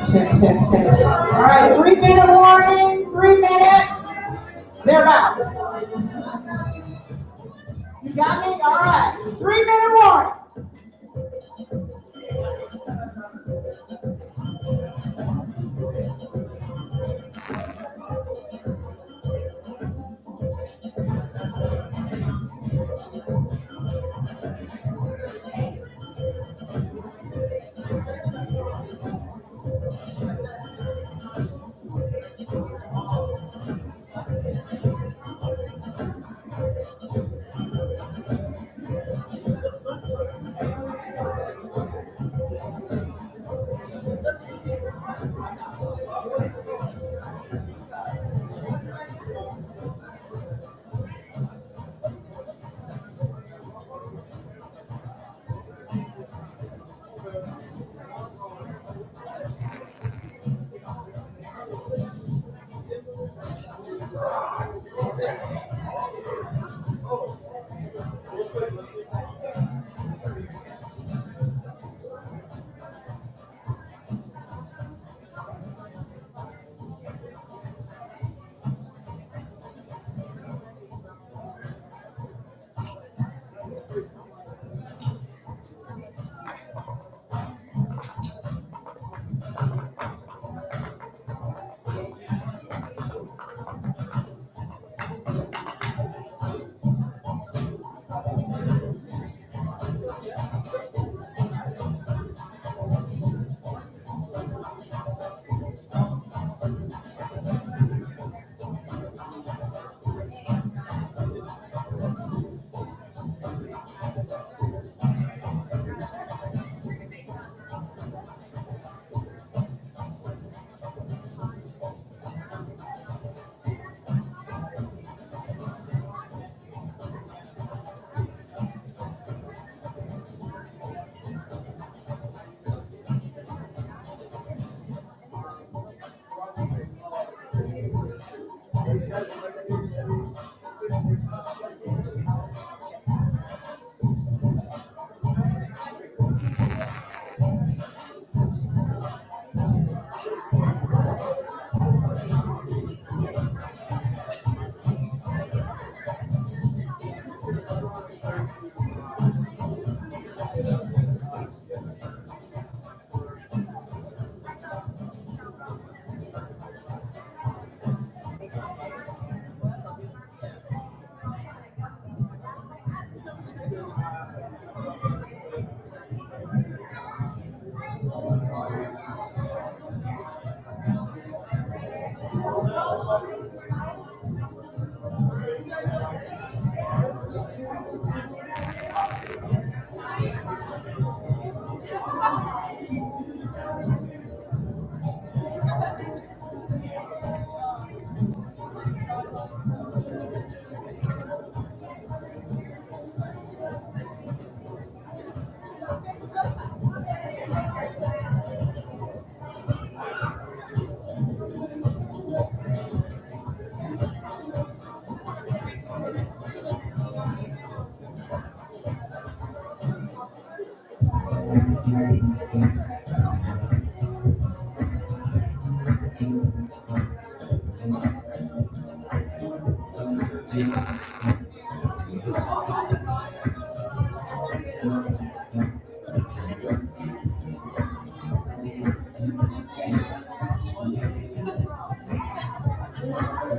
Check, check, check. All right, 3-minute warning, 3 minutes. They're out. You got me? All right, 3-minute warning.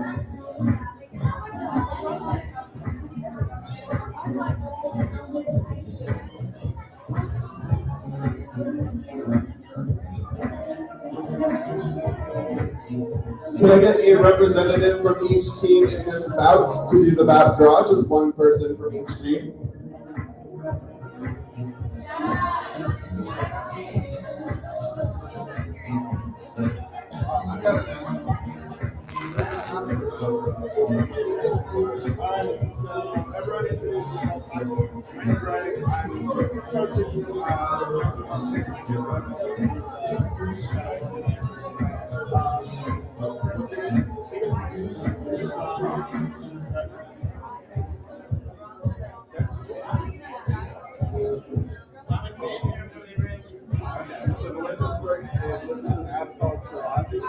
Can I get a representative from each team in this bout to do the bout draw? Just one person from each team. So the way this works is this is an app called Sarazi.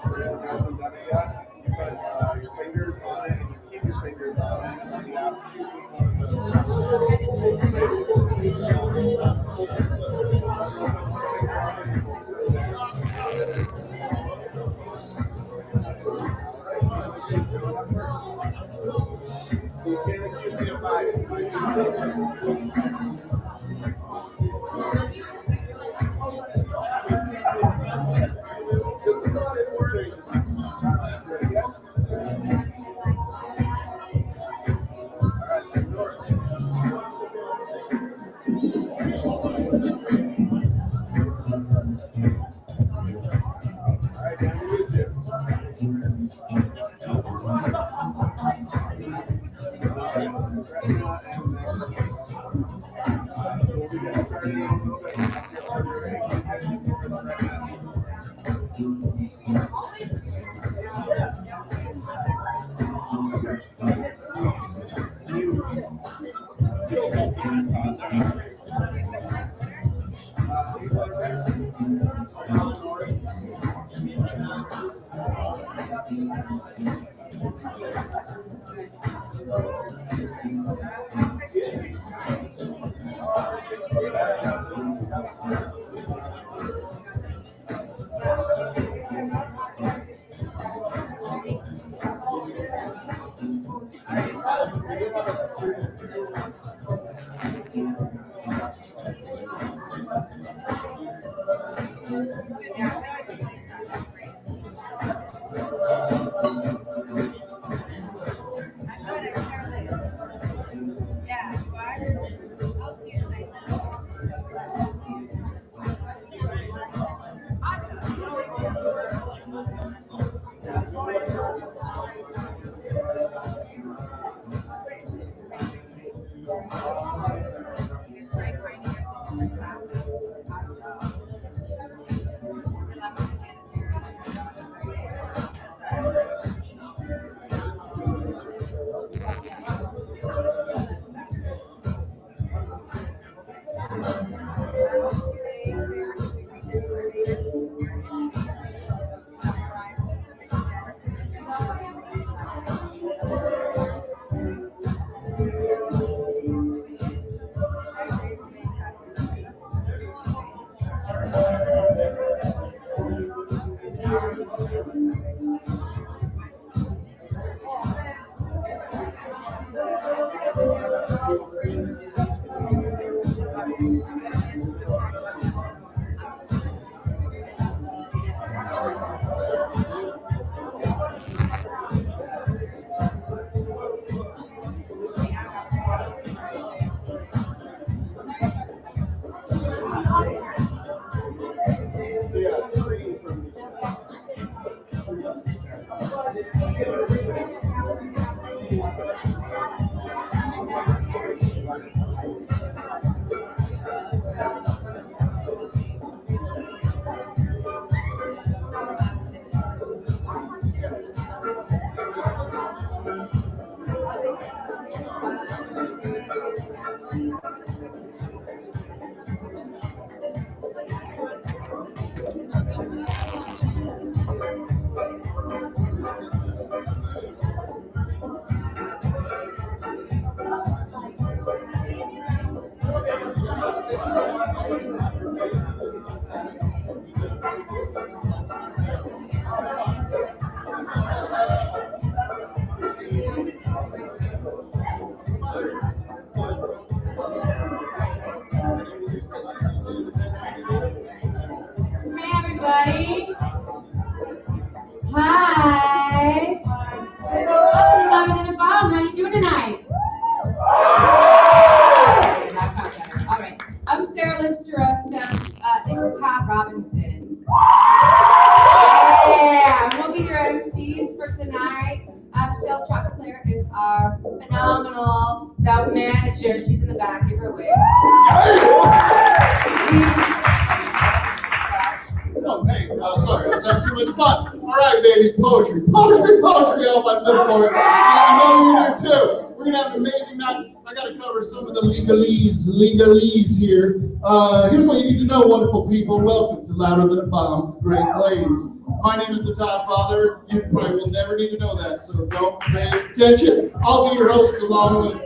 For anyone who hasn't done it yet, you put your fingers on it and you keep your fingers on it, and then the app chooses one of those. So you can't accuse me of bias. Michelle Troxler is our phenomenal bout manager. She's in the back. Give her a wave. Oh, hey, sorry, I was having too much fun. All right, babies, poetry. Poetry, y'all might live for it. And I know you do too. We're gonna have an amazing night. I gotta cover some of the legalese here. Here's what you need to know, wonderful people. Welcome to Louder Than a Bomb, Great Plains. My name is the Todd Father. You probably will never need to know that, so don't pay attention. I'll be your host along with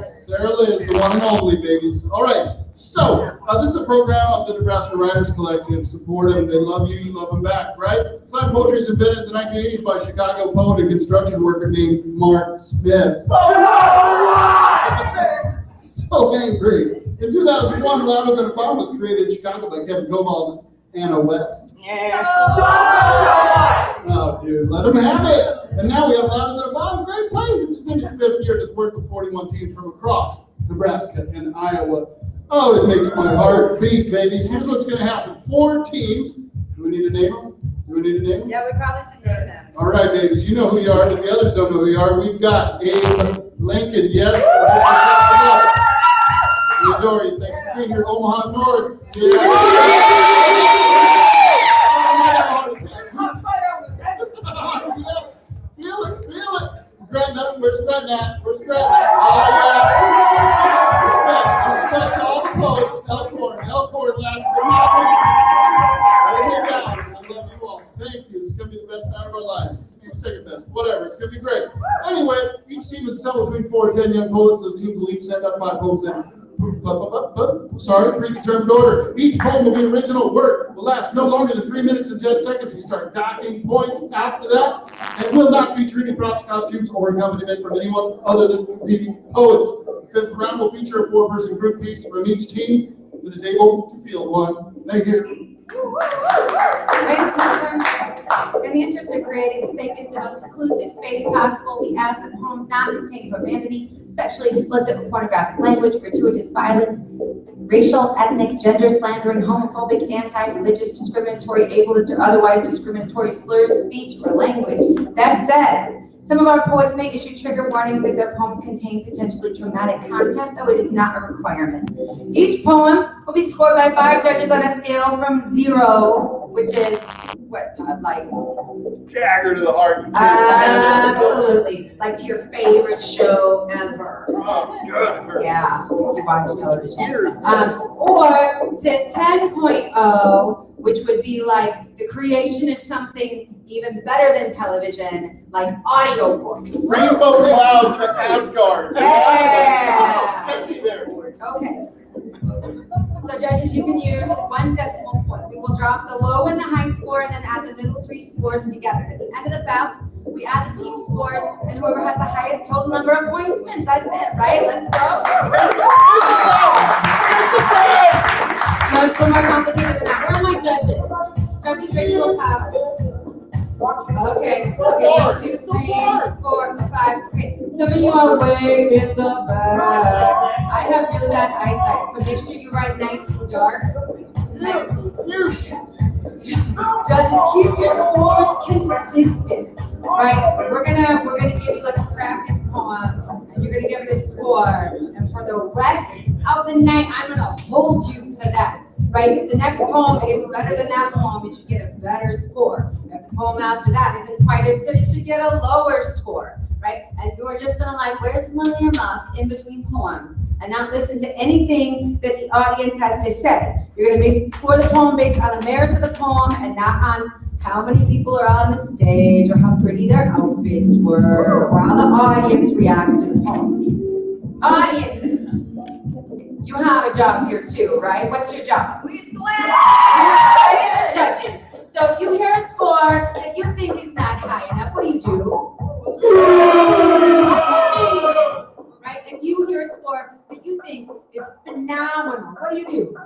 Sarah Liz, the one and only, babies. All right, so this is a program of the Nebraska Writers Collective. Support them. They love you. You love them back, right? Slam poetry was invented in the 1980s by a Chicago poet and construction worker named Mark Smith. So angry. In 2001, Louder Than a Bomb was created in Chicago by Kevin Cobalt and Anna West. Oh, dude, let them have it. And now we have Louder Than a Bomb, Great Plains, which is in its 5th year. It's worked with 41 teams from across Nebraska and Iowa. Oh, it makes my heart beat, babies. Here's what's going to happen. 4 teams. Do we need to name them? Yeah, we probably should name them. All right, babies. You know who you are, but the others don't know who you are. We've got Abe Lincoln. Yes. We adore you. Thanks for being here. Omaha North. Yeah. Yes. Feel it. Gretna, where's Gretna? Oh, yeah. Respect to all the poets. Elkhorn, last but not least. Lay me down. I love you all. Thank you. It's going to be the best night of our lives. Maybe second best. Whatever. It's going to be great. Anyway, each team is assembled between 4 and 10 young poets. Those teams will each send up 5 poems in predetermined order. Each poem will be original work, will last no longer than 3 minutes and 10 seconds. We start docking points after that, and will not feature any props, costumes, or accompaniment from anyone other than competing poets. The 5th round will feature a 4-person group piece from each team that is able to field one. Thank you. In the interest of creating the safest and most inclusive space possible, we ask that poems not contain profanity, sexually explicit or pornographic language, gratuitous violence, racial, ethnic, gender slandering, homophobic, anti-religious, discriminatory, ableist, or otherwise discriminatory slurs, speech, or language. That said, some of our poets may issue trigger warnings if their poems contain potentially traumatic content, though it is not a requirement. Each poem will be scored by 5 judges on a scale from 0, which is, what, Todd, like? Dagger to the heart. Absolutely. Like to your favorite show ever. Oh, good. Yeah, if you watch television. Or to 10.0, which would be like the creation of something even better than television, like audiobooks. Rainbow Cloud to Asgard. Yeah. Take me there, boy. Okay. So judges, you can use 1 decimal point. We will drop the low and the high score and then add the middle 3 scores together. At the end of the bout, we add the team scores, and whoever has the highest total number of points wins. That's it, right? Let's go. No, it's a little more complicated than that. Where are my judges? Judges, raise your little paddle. Okay, 1, 2, 3, 4, 5. Okay, some of you are way in the back. I have really bad eyesight, so make sure you write nice and dark. Okay. Judges, keep your scores consistent. Right? We're gonna give you like a practice poem, and you're gonna give this score. And for the rest of the night, I'm gonna hold you to that. Right? If the next poem is better than that poem, it should get a better score. If the poem after that isn't quite as good, it should get a lower score. Right? And you're just gonna like wear some earmuffs in between poems and not listen to anything that the audience has to say. You're gonna score the poem based on the merits of the poem and not on how many people are on the stage or how pretty their outfits were or how the audience reacts to the poem. Audiences, you have a job here too, right? What's your job? We sweat! You're the judges. So if you hear a score that you think is not high enough, what do you do? Right? If you hear a score that you think is phenomenal, what do you do? Right.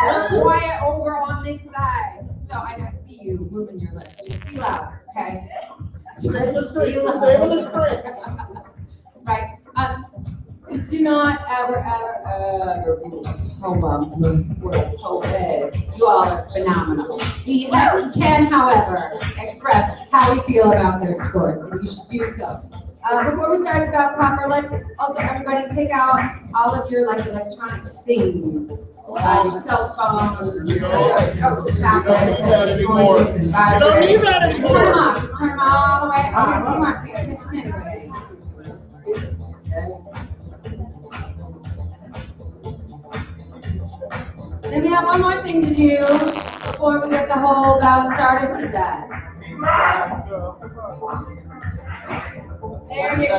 A little quiet over on this side. So I know, I see you moving your lips. Just be louder, okay? Saving the street. Saving the street. Right. Do not ever be a poem or a poet. You all are phenomenal. We can, however, express how we feel about their scores, and you should do so. Before we start the bout proper, let's also everybody take out all of your like electronic things. Your cell phones, your tablets, and noises and vibrate. And turn them off. Just turn them all the way off. You aren't paying attention anyway. Then we have one more thing to do before we get the whole bout started. What is that? There you go.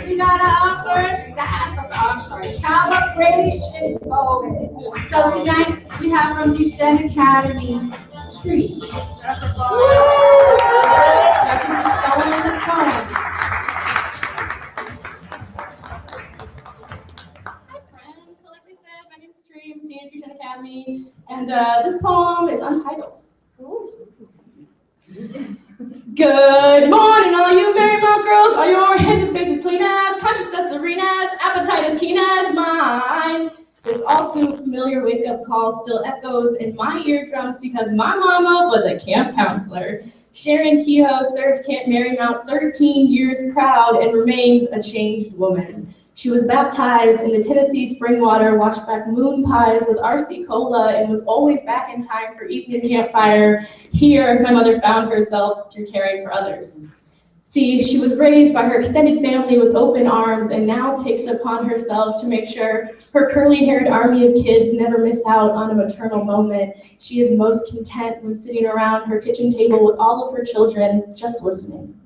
We got calibration code. So tonight we have from Duchenne Academy, Tree. Judges just going in the front. Hi friends, so like I said, my name is Tree, I'm a senior at Livestream Academy, and this poem is untitled. Good morning, all you Marymount girls. Are your hands and faces clean as, conscious as serene as, appetite as keen as mine? This all too familiar wake-up call still echoes in my eardrums because my mama was a camp counselor. Sharon Kehoe served Camp Marymount 13 years proud and remains a changed woman. She was baptized in the Tennessee spring water, washed back moon pies with RC Cola, and was always back in time for evening campfire. Here, my mother found herself through caring for others. See, she was raised by her extended family with open arms and now takes it upon herself to make sure her curly-haired army of kids never miss out on a maternal moment. She is most content when sitting around her kitchen table with all of her children, just listening.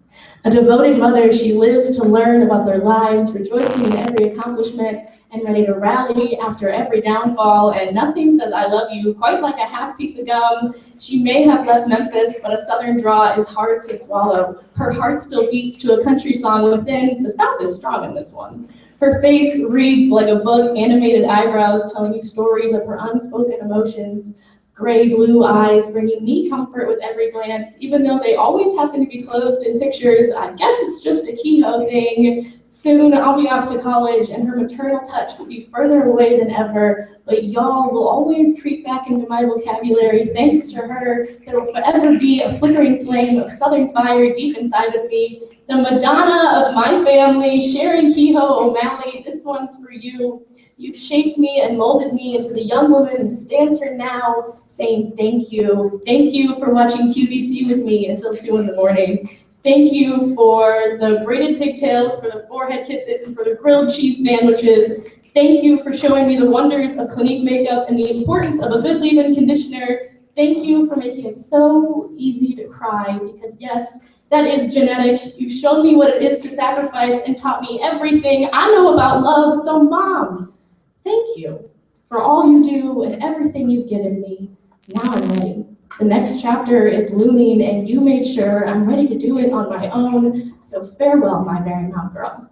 A devoted mother, she lives to learn about their lives, rejoicing in every accomplishment and ready to rally after every downfall, and nothing says I love you quite like a half piece of gum. She may have left Memphis, but a southern draw is hard to swallow. Her heart still beats to a country song within. The South is strong in this one. Her face reads like a book, animated eyebrows telling you stories of her unspoken emotions. Gray blue eyes bringing me comfort with every glance, even though they always happen to be closed in pictures. I guess it's just a Kehoe thing. Soon I'll be off to college and her maternal touch will be further away than ever, but y'all will always creep back into my vocabulary. Thanks to her, there will forever be a flickering flame of Southern fire deep inside of me. The Madonna of my family, Sharon Kehoe O'Malley, this one's for you. You've shaped me and molded me into the young woman who stands here now saying thank you. Thank you for watching QVC with me until 2 in the morning. Thank you for the braided pigtails, for the forehead kisses, and for the grilled cheese sandwiches. Thank you for showing me the wonders of Clinique makeup and the importance of a good leave-in conditioner. Thank you for making it so easy to cry, because yes, that is genetic. You've shown me what it is to sacrifice and taught me everything I know about love. So Mom, thank you for all you do and everything you've given me. Now I'm ready. The next chapter is looming and you made sure I'm ready to do it on my own. So farewell, my Marymount girl.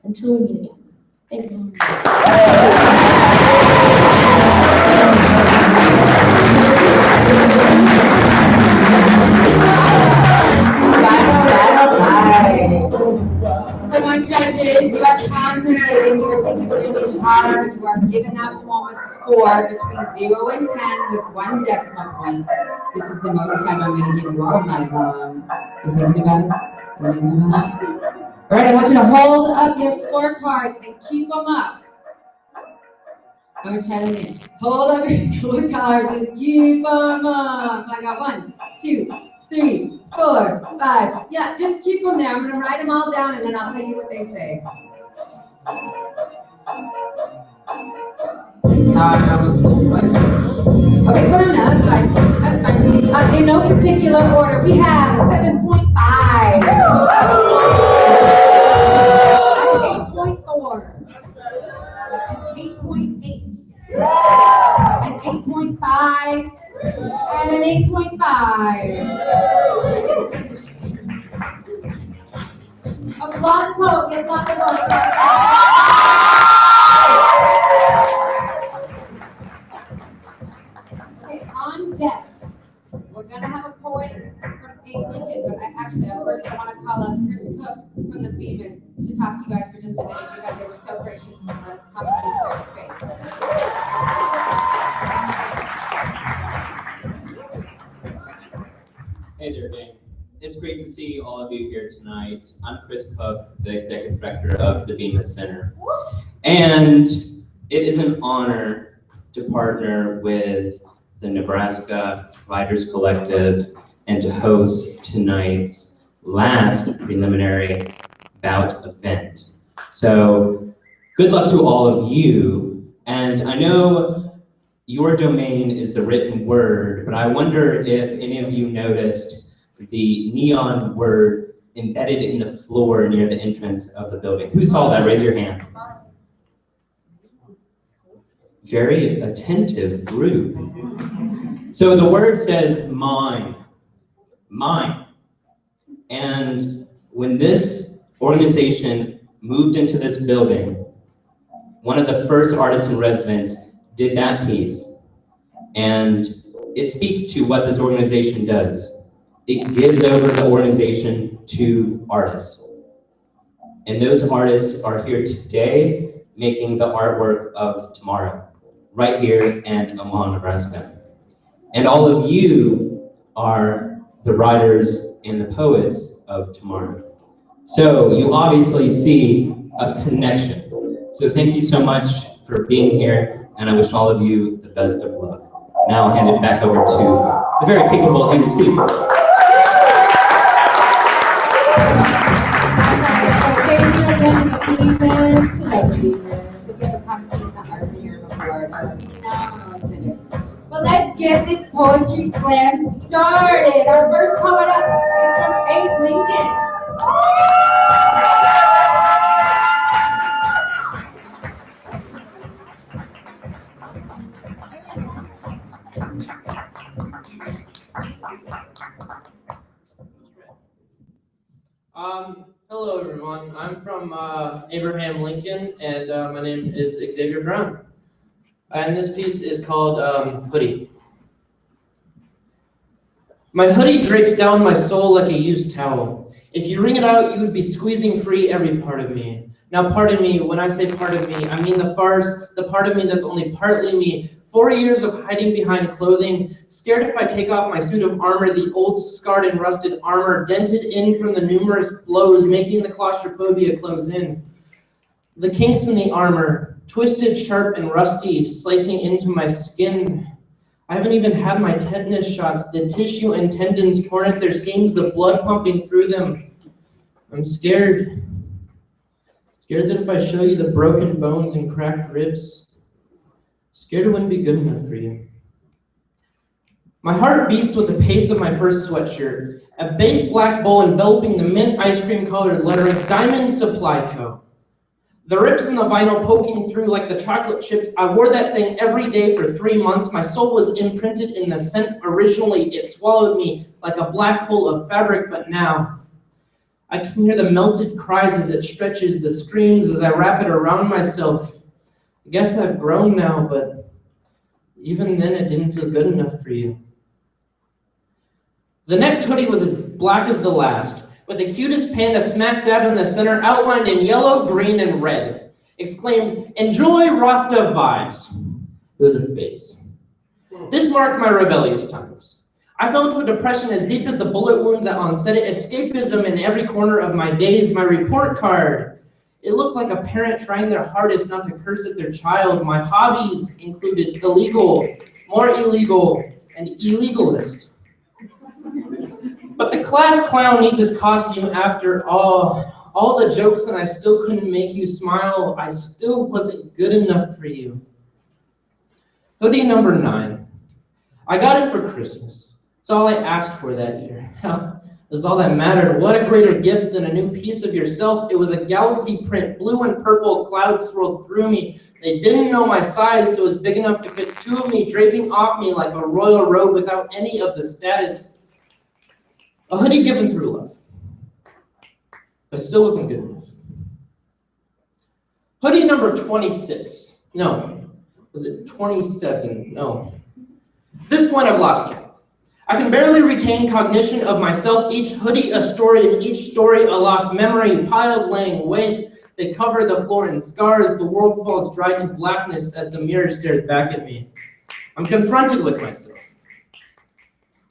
Until we meet again. Thanks. So my judges, you are contemplating, you are thinking really hard, you are giving that poem a score between 0 and 10 with 1 decimal point. This is the most time I'm going to give you all night long. You thinking about it? You thinking about it? All right, I want you to hold up your scorecards and keep them up. I'm going to try that again. Hold up your scorecards and keep them up. I got 1, 2, 3, 4, 5. Yeah, just keep them there. I'm going to write them all down and then I'll tell you what they say. Okay, put them down. That's fine. That's fine. In no particular order, we have a 7.5, an 8.4, an 8.8, an 8.5, and an 8.5. Applause quote, yes, applause quote. Okay, on deck, we're gonna have a poet from Abe Lincoln, but first I want to call up Chris Cook from the Famous to talk to you guys for just a minute because they were so gracious and let us come and use their space. Hey there, gang. it's great to see all of you here tonight. I'm Chris Cook, the Executive Director of the Bemis Center. And it is an honor to partner with the Nebraska Writers Collective and to host tonight's last preliminary bout event. So good luck to all of you. And I know your domain is the written word, but I wonder if any of you noticed the neon word embedded in the floor near the entrance of the building. Who saw that? Raise your hand. Very attentive group. So the word says mine, mine. And when this organization moved into this building, one of the first artists in residence did that piece. And it speaks to what this organization does. It gives over the organization to artists. And those artists are here today making the artwork of tomorrow, right here in Omaha, Nebraska. And all of you are the writers and the poets of tomorrow. So you obviously see a connection. So thank you so much for being here, and I wish all of you the best of luck. Now I'll hand it back over to the very capable MC. Thank you again to the Bemis. We like the Bemis. If you haven't come seen the art here before, it's a phenomenal exhibit. But let's get this poetry slam started. Our first poet up is from Abe Lincoln. Hello everyone, I'm from Abraham Lincoln, and my name is Xavier Brown. And this piece is called Hoodie. My hoodie drapes down my soul like a used towel. If you wring it out, you would be squeezing free every part of me. Now pardon me, when I say part of me, I mean the farce, the part of me that's only partly me. 4 years of hiding behind clothing, scared if I take off my suit of armor, the old scarred and rusted armor, dented in from the numerous blows, making the claustrophobia close in. The kinks in the armor, twisted, sharp, and rusty, slicing into my skin. I haven't even had my tetanus shots, the tissue and tendons torn at their seams, the blood pumping through them. I'm scared. Scared that if I show you the broken bones and cracked ribs, scared it wouldn't be good enough for you. My heart beats with the pace of my first sweatshirt, a base black bowl enveloping the mint ice cream colored lettering Diamond Supply Co. The rips in the vinyl poking through like the chocolate chips. I wore that thing every day for 3 months. My soul was imprinted in the scent originally. It swallowed me like a black hole of fabric, but now I can hear the melted cries as it stretches, the screams as I wrap it around myself. I guess I've grown now, but even then it didn't feel good enough for you. The next hoodie was as black as the last, with the cutest panda smack dab in the center, outlined in yellow, green, and red. Exclaimed, "Enjoy Rasta vibes." It was a face. This marked my rebellious times. I fell into a depression as deep as the bullet wounds that onset it, escapism in every corner of my days, my report card. It looked like a parent trying their hardest not to curse at their child. My hobbies included illegal, more illegal, and illegalist. But the class clown needs his costume after all the jokes, and I still couldn't make you smile. I still wasn't good enough for you. Hoodie number 9. I got it for Christmas. It's all I asked for that year. It was all that mattered. What a greater gift than a new piece of yourself. It was a galaxy print, blue and purple, clouds swirled through me. They didn't know my size, so it was big enough to fit 2 of me, draping off me like a royal robe without any of the status. A hoodie given through love, but still wasn't good enough. Hoodie number 26. No, was it 27? No. At this point, I've lost count. I can barely retain cognition of myself, each hoodie a story, and each story a lost memory, piled laying waste. They cover the floor in scars. The world falls dry to blackness as the mirror stares back at me. I'm confronted with myself.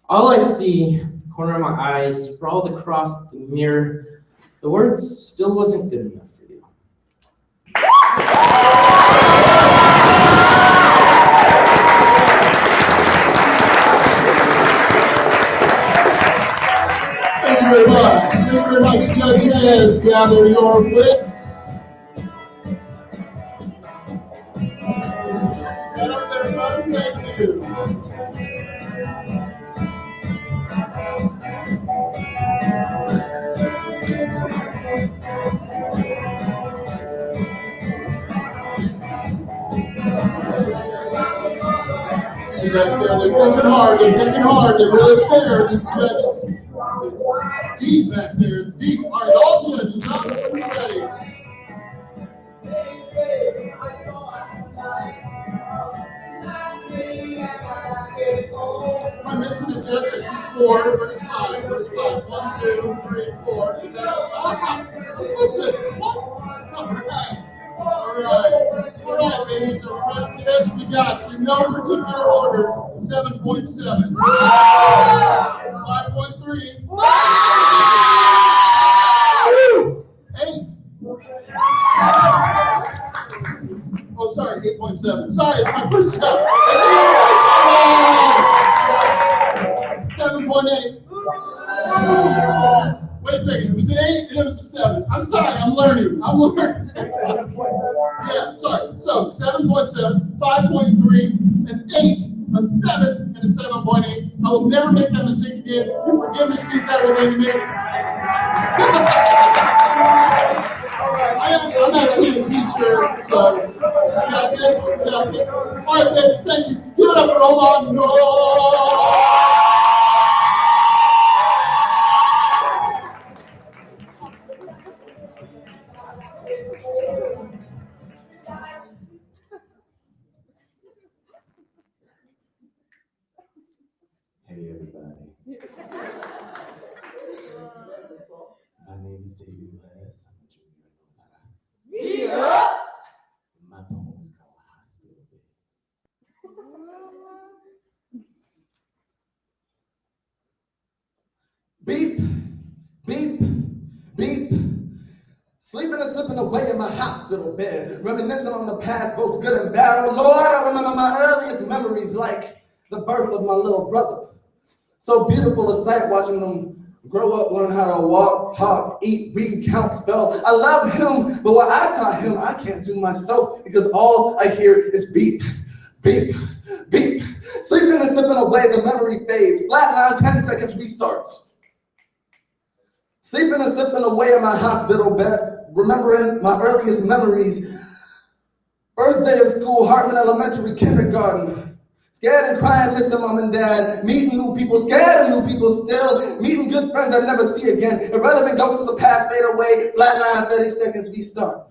All I see corner of my eyes, sprawled across the mirror. The words still wasn't good enough for you. Thank you very much. Thank you very much, judges. Gather your wits. Get up there, buddy. Thank you. See back there, they're thinking hard, they really care, these judges. It's deep back there, it's deep. All right, all judges, up, ready. Am I missing a judge? I see 4. Where's 5? Where's 5? 1, 2, 3, 4. Is that I'm supposed to, what? All right, babies, so we're ready for this. We got, in no particular order, 7.7. 5.3. 8. Oh, sorry, 8.7. Sorry, it's my first step. 7.8. Wait a second, was it 8? It was a 7. I'm sorry, I'm learning. Yeah, sorry. So 7.7, 5.3, an 8, a 7, and a 7.8. I will never make that mistake again. Your forgiveness means everything to me. I'm actually a teacher, so I got this. All right, babies, thank you. Give it up for Omar. No! Hey everybody. My name is David Glass. I'm a junior at North High. My poem is called Hospital Bed. Beep, beep, beep. Sleeping and slipping away in my hospital bed, reminiscing on the past, both good and bad. Oh Lord, I remember my earliest memories like the birth of my little brother. So beautiful a sight watching them grow up, learn how to walk, talk, eat, read, count, spell. I love him, but what I taught him, I can't do myself because all I hear is beep, beep, beep. Sleeping and slipping away, the memory fades. Flatline, 10 seconds, restarts. Sleeping and slipping away in my hospital bed, remembering my earliest memories. First day of school, Hartman Elementary, kindergarten. Scared and crying, missing mom and dad. Meeting new people, scared of new people still. Meeting good friends I'd never see again. Irrelevant ghosts of the past fade away. Flatline, 30 seconds, restart.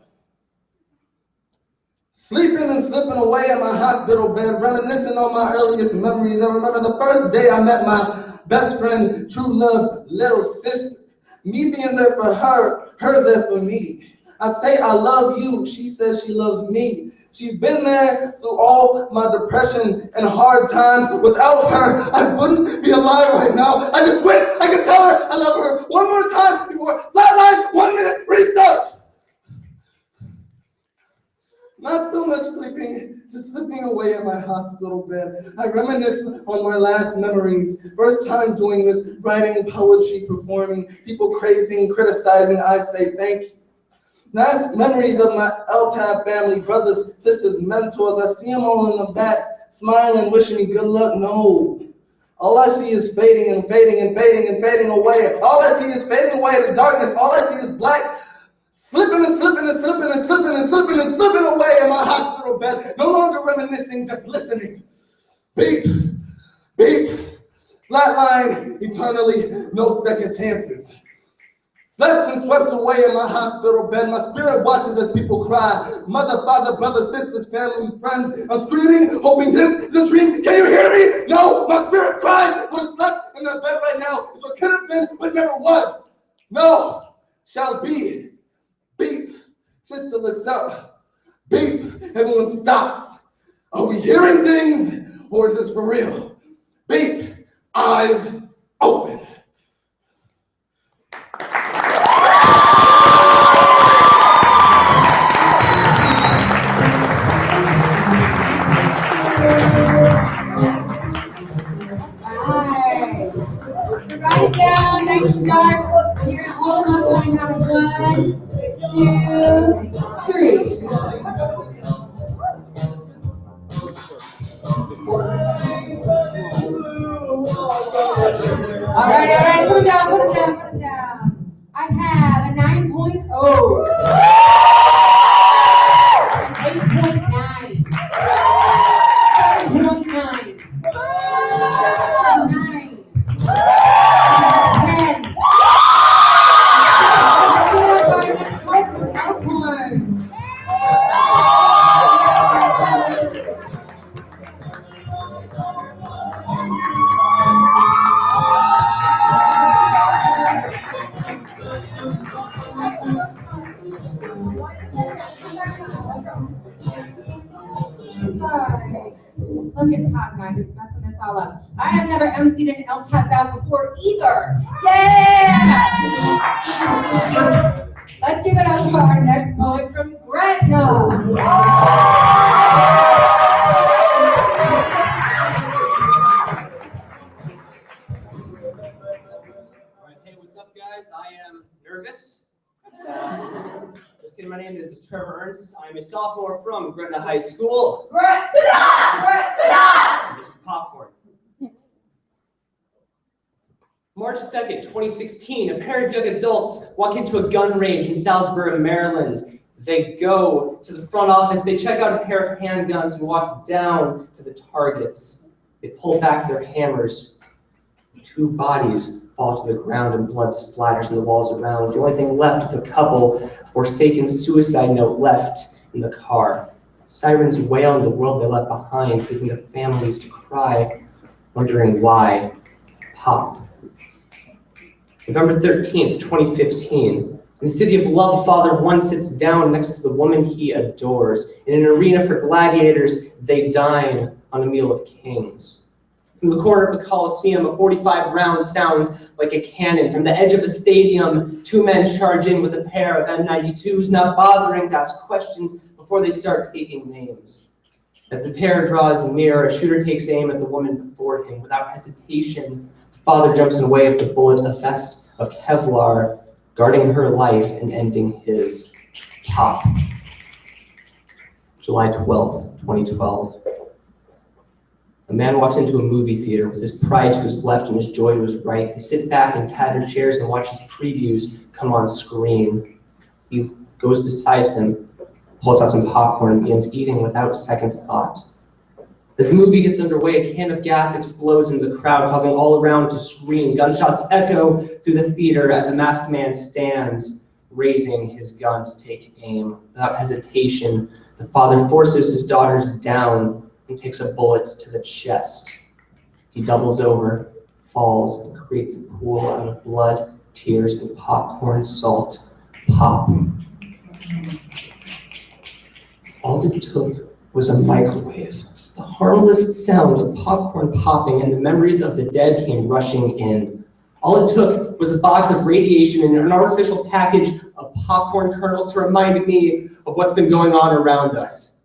Sleeping and slipping away in my hospital bed, reminiscing on my earliest memories. I remember the first day I met my best friend, true love, little sister. Me being there for her there for me. I'd say I love you, she says she loves me. She's been there through all my depression and hard times. Without her, I wouldn't be alive right now. I just wish I could tell her I love her one more time before flatline, 1 minute, restart. Not so much sleeping, just slipping away in my hospital bed. I reminisce on my last memories. First time doing this, writing poetry, performing, people crazing, criticizing, I say thank you. Last memories of my LTAB family, brothers, sisters, mentors. I see them all in the back, smiling, wishing me good luck. No. All I see is fading and fading and fading and fading away. All I see is fading away in the darkness. All I see is black. Slipping and slipping and slipping and slipping and slipping and slipping away in my hospital bed. No longer reminiscing, just listening. Beep, beep, flatline, eternally, no second chances. Slept and swept away in my hospital bed. My spirit watches as people cry. Mother, father, brother, sisters, family, friends. I'm screaming, hoping this dream. Can you hear me? No, my spirit cries. Would have slept in that bed right now if it could have been, but never was. No, shall be. Beep. Sister looks up. Beep. Everyone stops. Are we hearing things or is this for real? Beep. Eyes open. You're gonna hold them up on the count of 1, 2, 3. All right, put them down. I have a 9.0, an 8.9, 7.9, 9, 10. Let's give it up for our next group from Elkhorn. Guys, look at Todd and I just messing this all up. I have never emceed an LTAP bout before either. Yeah! Let's give it up for our next poet from Gretna. Hey, what's up, guys? I am nervous. Just kidding, my name is Trevor Ernst. I'm a sophomore from Gretna High School. This is popcorn. March 2nd, 2016, a pair of young adults walk into a gun range in Salisbury, Maryland. They go to the front office, they check out a pair of handguns and walk down to the targets. They pull back their hammers. 2 bodies fall to the ground and blood splatters on the walls around. The only thing left is a couple, a forsaken suicide note left in the car. Sirens wail in the world they left behind, leaving their families to cry, wondering why. Pop. November 13th, 2015. In the city of love, Father One sits down next to the woman he adores. In an arena for gladiators, they dine on a meal of kings. From the corner of the Coliseum, a 45 round sounds like a cannon. From the edge of a stadium, 2 men charge in with a pair of M92s, not bothering to ask questions before they start taking names. As the terror draws near, a shooter takes aim at the woman before him. Without hesitation, the father jumps in the way of the bullet, a vest of Kevlar, guarding her life and ending his. Pop. July 12th, 2012. A man walks into a movie theater with his pride to his left and his joy to his right. They sit back in tattered chairs and watch his previews come on screen. He goes beside him, pulls out some popcorn and begins eating without second thought. As the movie gets underway, a can of gas explodes into the crowd, causing all around to scream. Gunshots echo through the theater as a masked man stands, raising his gun to take aim. Without hesitation, the father forces his daughters down and takes a bullet to the chest. He doubles over, falls, and creates a pool out of blood, tears, and popcorn salt. Pop. All it took was a microwave. The harmless sound of popcorn popping and the memories of the dead came rushing in. All it took was a box of radiation and an artificial package of popcorn kernels to remind me of what's been going on around us.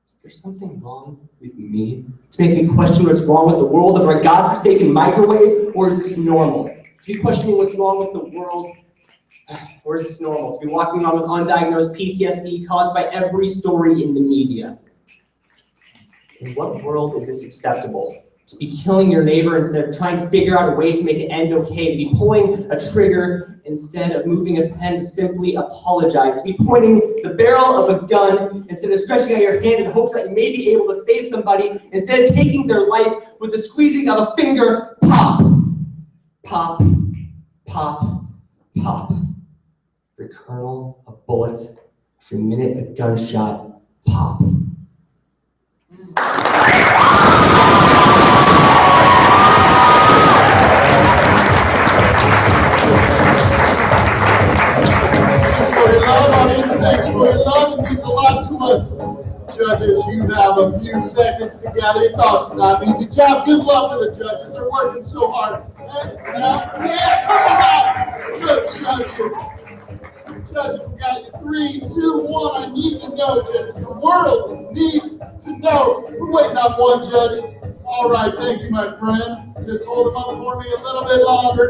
Is there something wrong with me? To make me question what's wrong with the world of our godforsaken microwave? Or is this normal? To be questioning what's wrong with the world? Or is this normal? To be walking around with undiagnosed PTSD caused by every story in the media? In what world is this acceptable? To be killing your neighbor instead of trying to figure out a way to make it end okay, to be pulling a trigger instead of moving a pen to simply apologize, to be pointing the barrel of a gun instead of stretching out your hand in hopes that you may be able to save somebody, instead of taking their life with the squeezing of a finger. Pop, pop, pop, pop. Every kernel, a bullet, every minute, a gunshot. Pop. Thanks for your love, audience. Thanks for your love. It means a lot to us. Judges, you have a few seconds to gather your thoughts. Not an easy job. Good luck to the judges. They're working so hard. Yeah, come on. Good judges. Judges, we got you. 3, 2, 1. I need to know, judges. The world needs to know. We're waiting on one judge. All right, thank you, my friend. Just hold him up for me a little bit longer.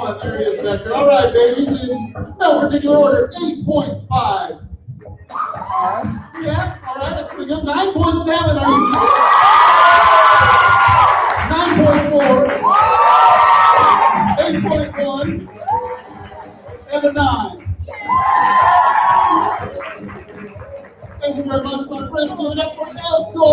fun. There he is back there. All right, babies, in no particular order, 8.5. Yeah, all right, that's pretty good. 9.7, are you kidding? 9.4, 8.1, and a 9. Thank you very much, my friends. Give it up for Elko!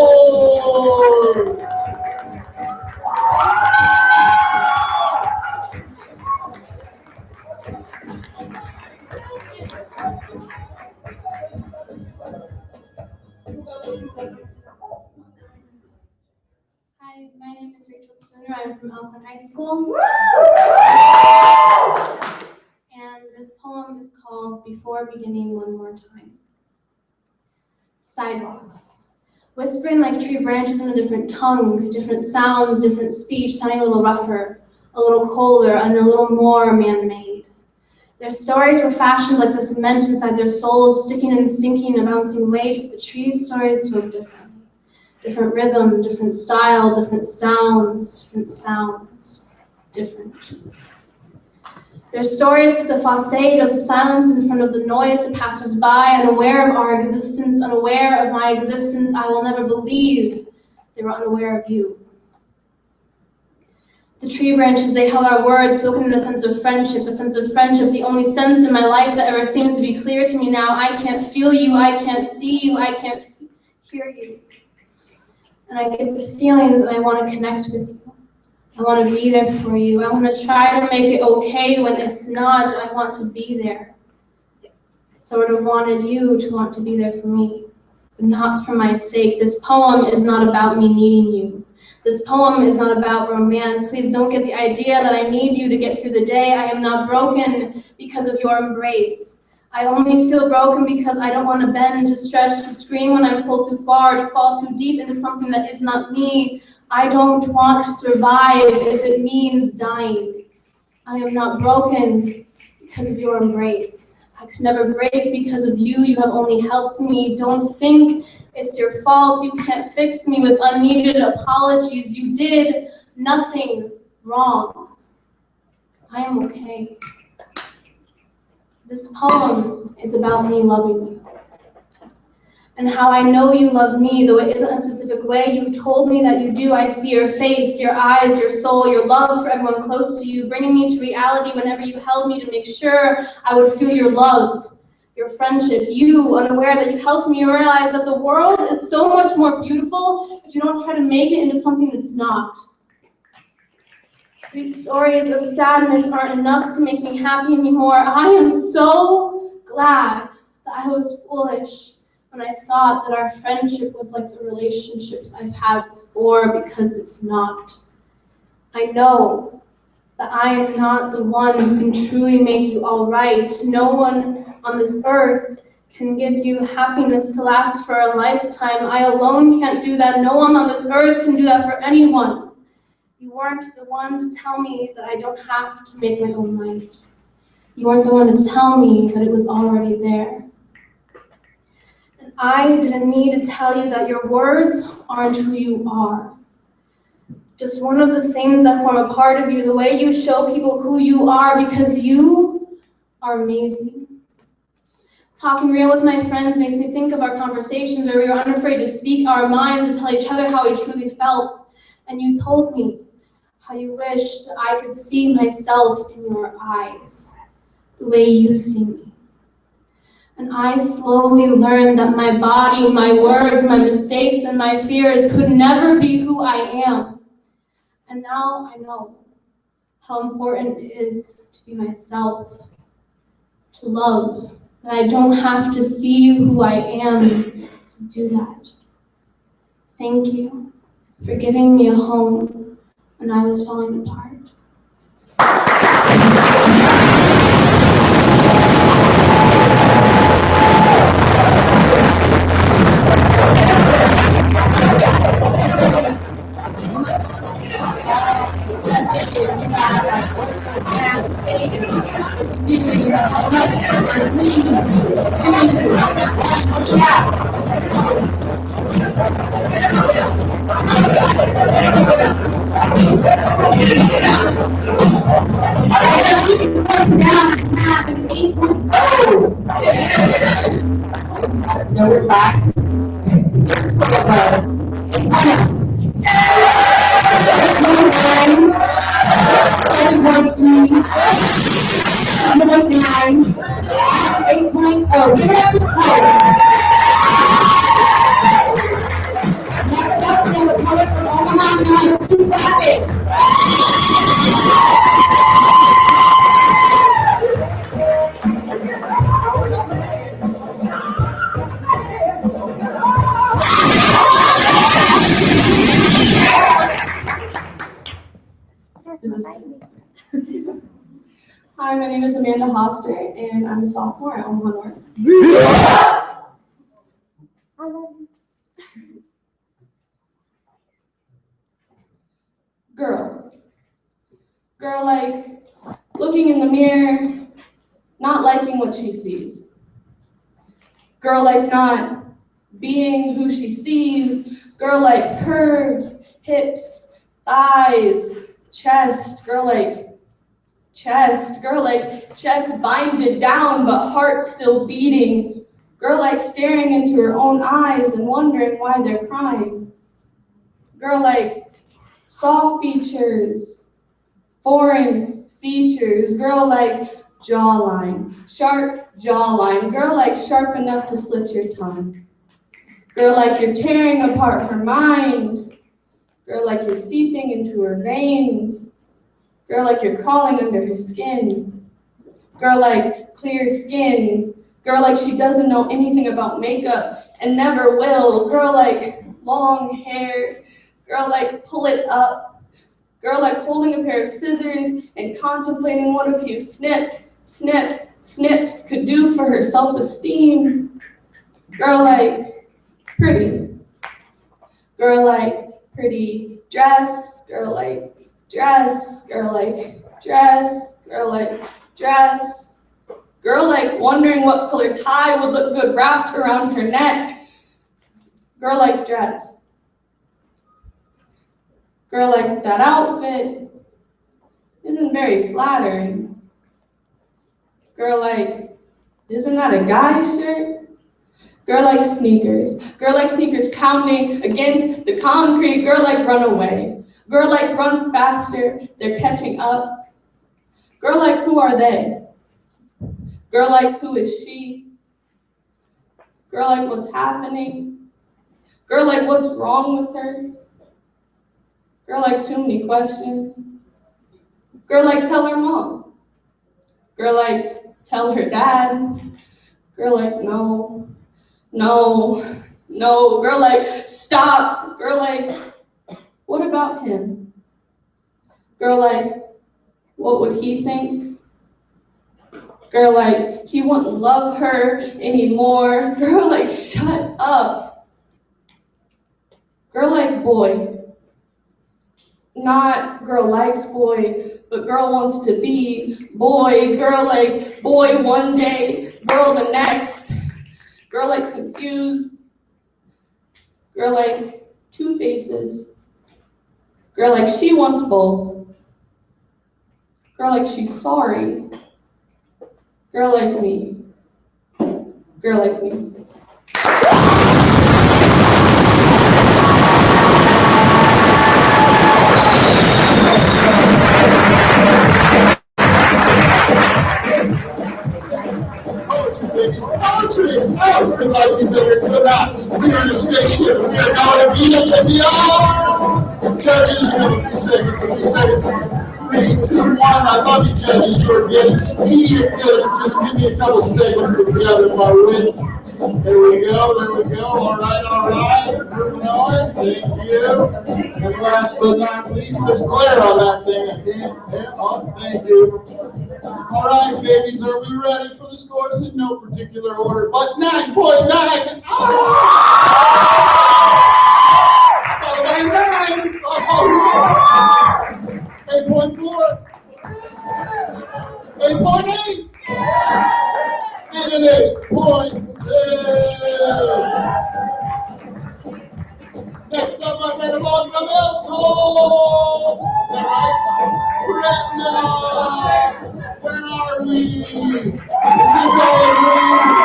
Hi, my name is Rachel Spooner. I'm from Elkhorn High School. And this poem is called Before Beginning One More Time. Sidewalks. Whispering like tree branches in a different tongue, different sounds, different speech, sounding a little rougher, a little colder, and a little more man-made. Their stories were fashioned like the cement inside their souls, sticking and sinking and bouncing weight, but the trees' stories feel different. Different rhythm, different style, different sounds, different. Their stories with the facade of silence in front of the noise that passers-by, unaware of our existence, unaware of my existence. I will never believe they were unaware of you. The tree branches, they held our words, spoken in a sense of friendship, the only sense in my life that ever seems to be clear to me now. I can't feel you, I can't see you, I can't hear you. And I get the feeling that I want to connect with you. I want to be there for you. I want to try to make it okay when it's not. I want to be there. I sort of wanted you to want to be there for me, but not for my sake. This poem is not about me needing you. This poem is not about romance. Please don't get the idea that I need you to get through the day. I am not broken because of your embrace. I only feel broken because I don't want to bend, to stretch, to scream when I'm pulled too far, to fall too deep into something that is not me. I don't want to survive if it means dying. I am not broken because of your embrace. I could never break because of you. You have only helped me. Don't think it's your fault. You can't fix me with unneeded apologies. You did nothing wrong. I am okay. This poem is about me loving you. And how I know you love me, though it isn't a specific way. You've told me that you do. I see your face, your eyes, your soul, your love for everyone close to you, bringing me to reality whenever you held me to make sure I would feel your love, your friendship. You, unaware that you helped me realize that the world is so much more beautiful if you don't try to make it into something that's not. Sweet stories of sadness aren't enough to make me happy anymore. I am so glad that I was foolish when I thought that our friendship was like the relationships I've had before, because it's not. I know that I am not the one who can truly make you all right. No one on this earth can give you happiness to last for a lifetime. I alone can't do that. No one on this earth can do that for anyone. You weren't the one to tell me that I don't have to make my own light. You weren't the one to tell me that it was already there. I didn't need to tell you that your words aren't who you are. Just one of the things that form a part of you, the way you show people who you are, because you are amazing. Talking real with my friends makes me think of our conversations where we were unafraid to speak our minds, to tell each other how we truly felt. And you told me how you wished that I could see myself in your eyes, the way you see me. And I slowly learned that my body, my words, my mistakes, and my fears could never be who I am. And now I know how important it is to be myself, to love, that I don't have to see who I am to do that. Thank you for giving me a home when I was falling apart. I just No respect. Your score was 8.9, 7.3, 7.9, 8.0. Give it up for the poet. Next up, we have a poet from Omaha, New Keep clapping. Is this Hi, my name is Amanda Hoster, and I'm a sophomore at Omaha North. Girl. Girl, like, looking in the mirror, not liking what she sees. Girl, like, not being who she sees. Girl, like, curves, hips, thighs, chest. Girl, like, chest. Girl, like, chest binded down, but heart still beating. Girl, like, staring into her own eyes and wondering why they're crying. Girl, like, soft features, foreign features. Girl, like, jawline, sharp jawline. Girl, like, sharp enough to slit your tongue. Girl, like, you're tearing apart her mind. Girl, like, you're seeping into her veins. Girl, like, you're crawling under her skin. Girl, like, clear skin. Girl, like, she doesn't know anything about makeup and never will. Girl, like, long hair. Girl, like, pull it up. Girl, like, holding a pair of scissors and contemplating what a few snip, snip, snips could do for her self-esteem. Girl, like, pretty. Girl, like, pretty dress. Girl, like, dress. Girl, like, dress. Girl, like, dress. Girl, like, wondering what color tie would look good wrapped around her neck. Girl, like, dress. Girl, like, that outfit isn't very flattering. Girl, like, isn't that a guy's shirt? Girl, like, sneakers. Girl, like, sneakers pounding against the concrete. Girl, like, run away. Girl, like, run faster. They're catching up. Girl, like, who are they? Girl, like, who is she? Girl, like, what's happening? Girl, like, what's wrong with her? Girl, like, too many questions. Girl, like, tell her mom. Girl, like, tell her dad. Girl, like, no, no, no. Girl, like, stop. Girl, like, what about him? Girl, like, what would he think? Girl, like, he wouldn't love her anymore. Girl, like, shut up. Girl, like, boy. Not girl likes boy, but girl wants to be boy. Girl, like, boy one day, girl the next. Girl, like, confused. Girl, like, two faces. Girl, like, she wants both. Girl, like, she's sorry. Girl like me. Girl like me. Poetry, babies, poetry! Oh, good luck, you better good luck. We're in a spaceship. We are going to Venus and beyond. Judges, you have a few seconds, 3, 2, 1. I love you, judges. You're getting speedy at this. Just give me a couple seconds to gather my wits. There we go, there we go. All right, moving on. Thank you. And last but not least, there's glare on that thing. I can't. Oh, thank you. All right, babies, are we ready for the scores in no particular order? But 9.9. Followed by 9. Oh. 8.4. 8.8. And an 8.6. Next up, I'm going to welcome Elko. Is that right? Gretna. Where are we? Is this all a dream?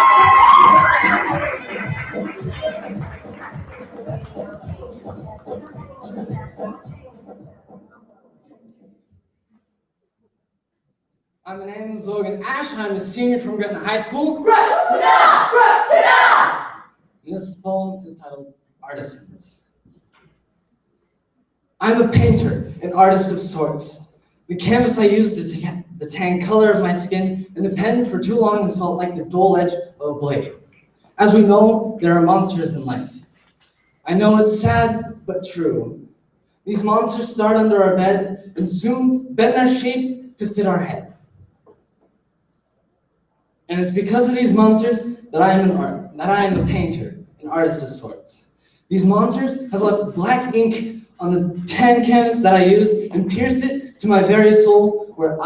My name is Logan Ash, and I'm a senior from Gretna High School. And this poem is titled Artisans. I'm a painter, an artist of sorts. The canvas I used is the tan color of my skin, and the pen for too long has felt like the dull edge of a blade. As we know, there are monsters in life. I know it's sad, but true. These monsters start under our beds and soon bend their shapes to fit our head. And it's because of these monsters that I am a painter, an artist of sorts. These monsters have left black ink on the tan canvas that I use and pierced it to my very soul where it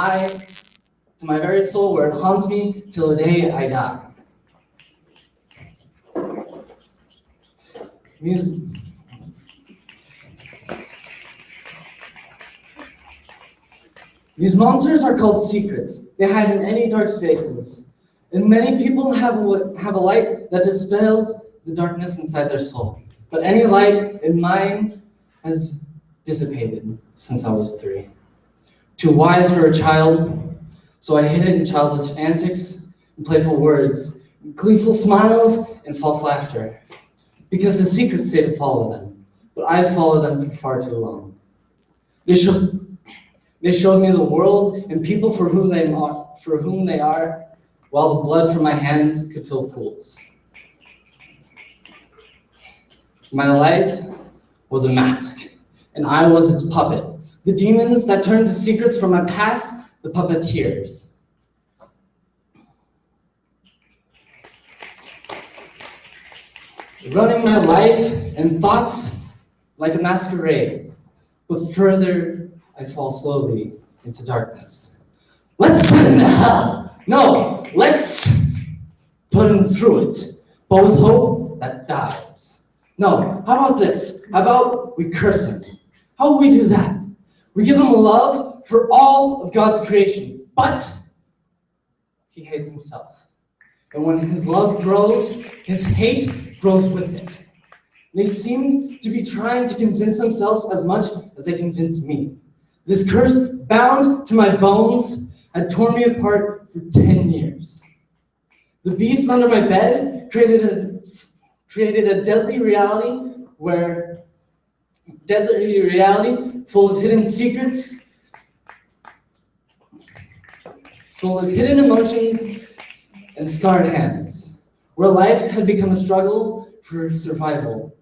haunts me till the day I die. These monsters are called secrets. They hide in any dark spaces. And many people have a light that dispels the darkness inside their soul. But any light in mine has dissipated since I was 3. Too wise for a child, so I hid it in childish antics and playful words, gleeful smiles and false laughter. Because the secrets say to follow them, but I followed them for far too long. They showed me the world and people for whom they are, while the blood from my hands could fill pools. My life was a mask, and I was its puppet. The demons that turned to secrets from my past, the puppeteers. Running my life and thoughts like a masquerade, but further I fall slowly into darkness. Let's send him to hell. No, let's put him through it, but with hope that dies. No, how about this? How about we curse him? How will we do that? We give him a love for all of God's creation, but he hates himself. And when his love grows, his hate grows with it. They seem to be trying to convince themselves as much as they convince me. This curse, bound to my bones, had torn me apart for 10 years. The beast under my bed created a deadly reality full of hidden secrets, full of hidden emotions and scarred hands, where life had become a struggle for survival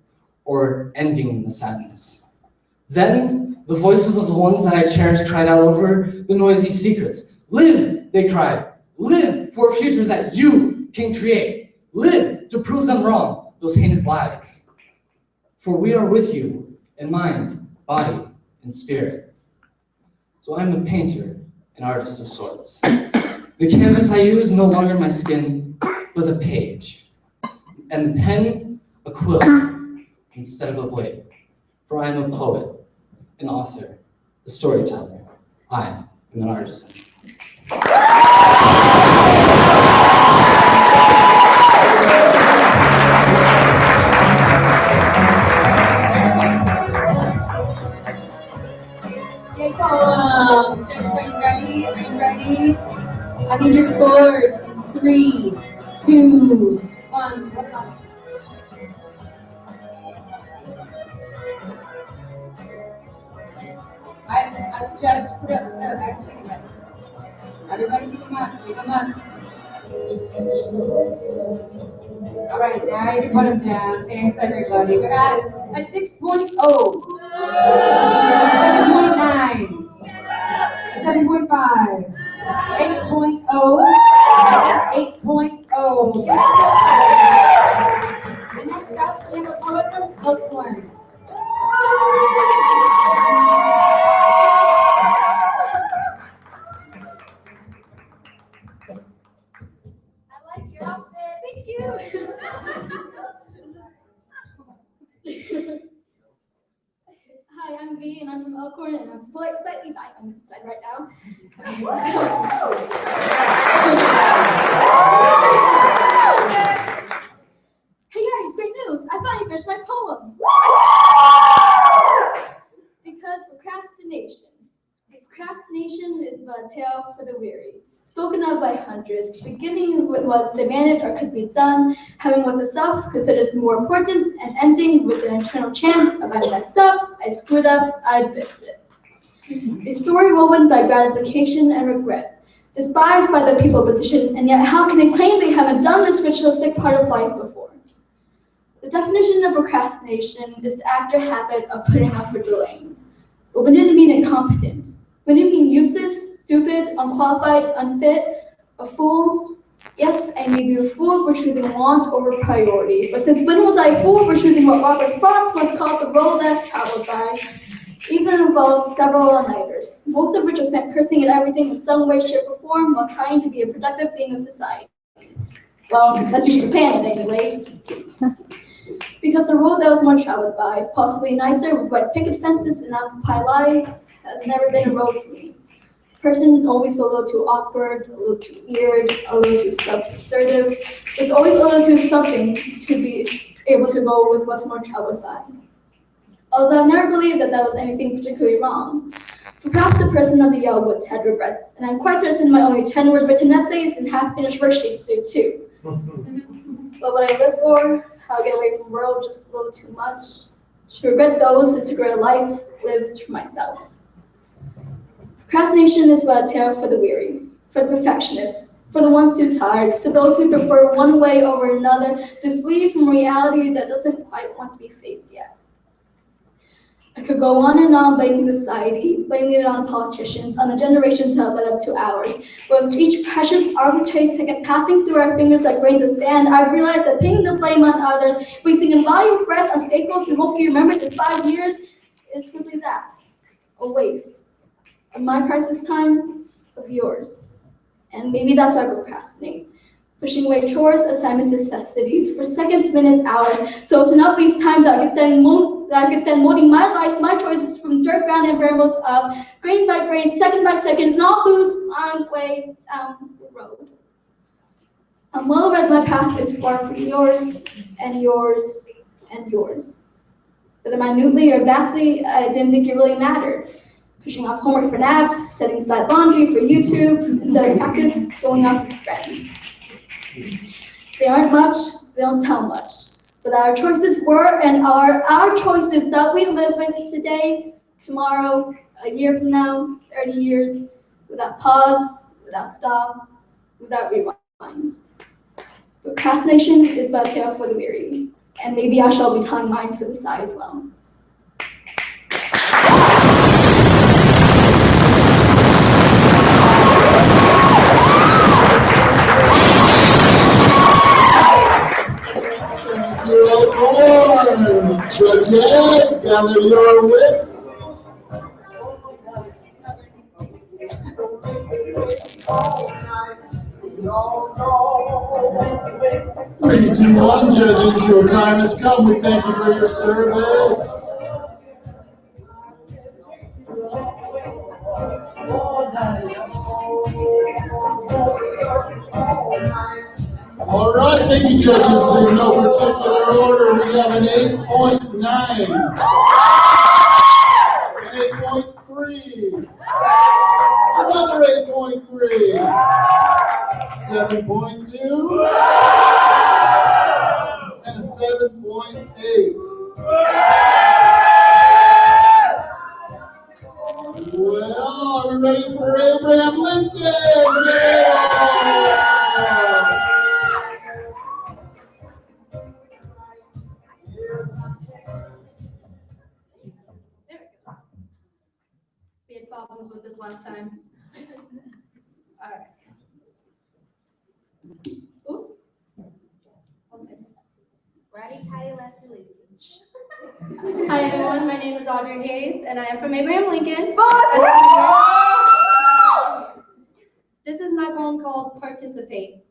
or ending the sadness. Then the voices of the ones that I cherished cried out over the noisy secrets. Live, they cried. Live for a future that you can create. Live to prove them wrong, those heinous lies. For we are with you in mind, body, and spirit. So I'm a painter, an artist of sorts. The canvas I use no longer my skin, but a page. And the pen, a quill, instead of a blade. For I am a poet, an author, a storyteller. I am an artisan. Yay, poems! Judges, are you ready? Are you ready? I need your scores in 3, 2, 1. What about? I judge, put up everything again. Everybody keep them up, keep them up. All right, now you can put them down. Thanks, everybody. We got a 6.0, a 7.9, a 7.5, 8.0, and an 8.0. And next up, we have a poet from Elkhorn. I like your outfit. Thank you. Hi, I'm V, and I'm from Elkhorn, and I'm slightly dying on the inside right now. Hey guys, great news! I finally finished my poem. Because procrastination is but a tale for the weary. spoken of by hundreds, beginning with what's demanded or could be done, having what the self considers more important, and ending with an internal chant of I messed up, I screwed up, I biffed it. A story woven by gratification and regret, despised by the people position, and yet how can they claim they haven't done this ritualistic part of life before? The definition of procrastination is the act or habit of putting off or delaying. But when did it mean incompetent? When did it mean useless, stupid, unqualified, unfit, a fool? Yes, I may be a fool for choosing want over priority, but since when was I a fool for choosing what Robert Frost once called the road less traveled by? Even involves several all-nighters, most of which are spent cursing at everything in some way, shape, or form while trying to be a productive being of society. Well, that's usually the plan at any rate. Because the road that was more traveled by, possibly nicer with white picket fences and apple pie lives, has never been a road for me. Person always a little too awkward, a little too weird, a little too self-assertive. There's always a little too something to be able to go with what's more traveled by. Although I've never believed that was anything particularly wrong. Perhaps the person of the yellow woods had regrets, and I'm quite certain my only 10-word written essays and half-finished worksheets do too. But what I live for, how I get away from the world just a little too much. To regret those is to regret a life lived for myself. Procrastination is but a tale for the weary, for the perfectionists, for the ones too tired, for those who prefer one way over another to flee from reality that doesn't quite want to be faced yet. I could go on and on blaming society, blaming it on politicians, on the generations that led up to ours. But with each precious arbitrary second passing through our fingers like grains of sand, I've realized that pinning the blame on others, wasting invaluable breath on scapegoats who won't be remembered in 5 years, is simply that, a waste of my precious time, of yours. And maybe that's why I procrastinate. Pushing away chores, assignments, necessities for seconds, minutes, hours, so as to not waste time that I could spend molding my life, my choices from dirt ground and variables of grain by grain, second by second, not lose my way down the road. I'm well aware that my path is far from yours, and yours, and yours. Whether minutely or vastly, I didn't think it really mattered. Pushing off homework for naps, setting aside laundry for YouTube, instead of practice, going out with friends. They aren't much, they don't tell much. But our choices were and are our choices that we live with today, tomorrow, a year from now, 30 years, without pause, without stop, without rewind. Procrastination is but a tale for the weary, and maybe I shall be telling mine for the sigh as well. Judges, gather your wits. Three, two, one, judges, your time has come. We thank you for your service. All right, thank you, judges. In no particular order, we have an 8.9, an 8.3, another 8.3, 7.2, and a 7.8. Well, are we ready for Abraham Lincoln? Yeah! There it goes. We had problems with this last time. All right. Ooh. One second. Righty, tighty, lefty, loosey. Hi everyone, my name is Audrey Hayes, and I am from Abraham Lincoln. This is my poem called Participate.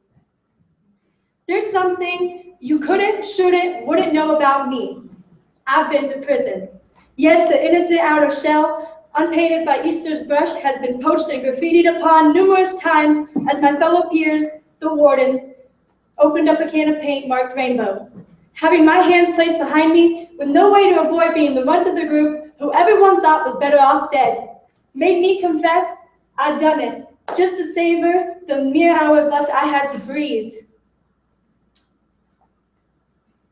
There's something you couldn't, shouldn't, wouldn't know about me. I've been to prison. Yes, the innocent outer shell, unpainted by Easter's brush, has been poached and graffitied upon numerous times as my fellow peers, the wardens, opened up a can of paint marked rainbow. Having my hands placed behind me with no way to avoid being the runt of the group who everyone thought was better off dead, made me confess I'd done it. Just to savor the mere hours left I had to breathe.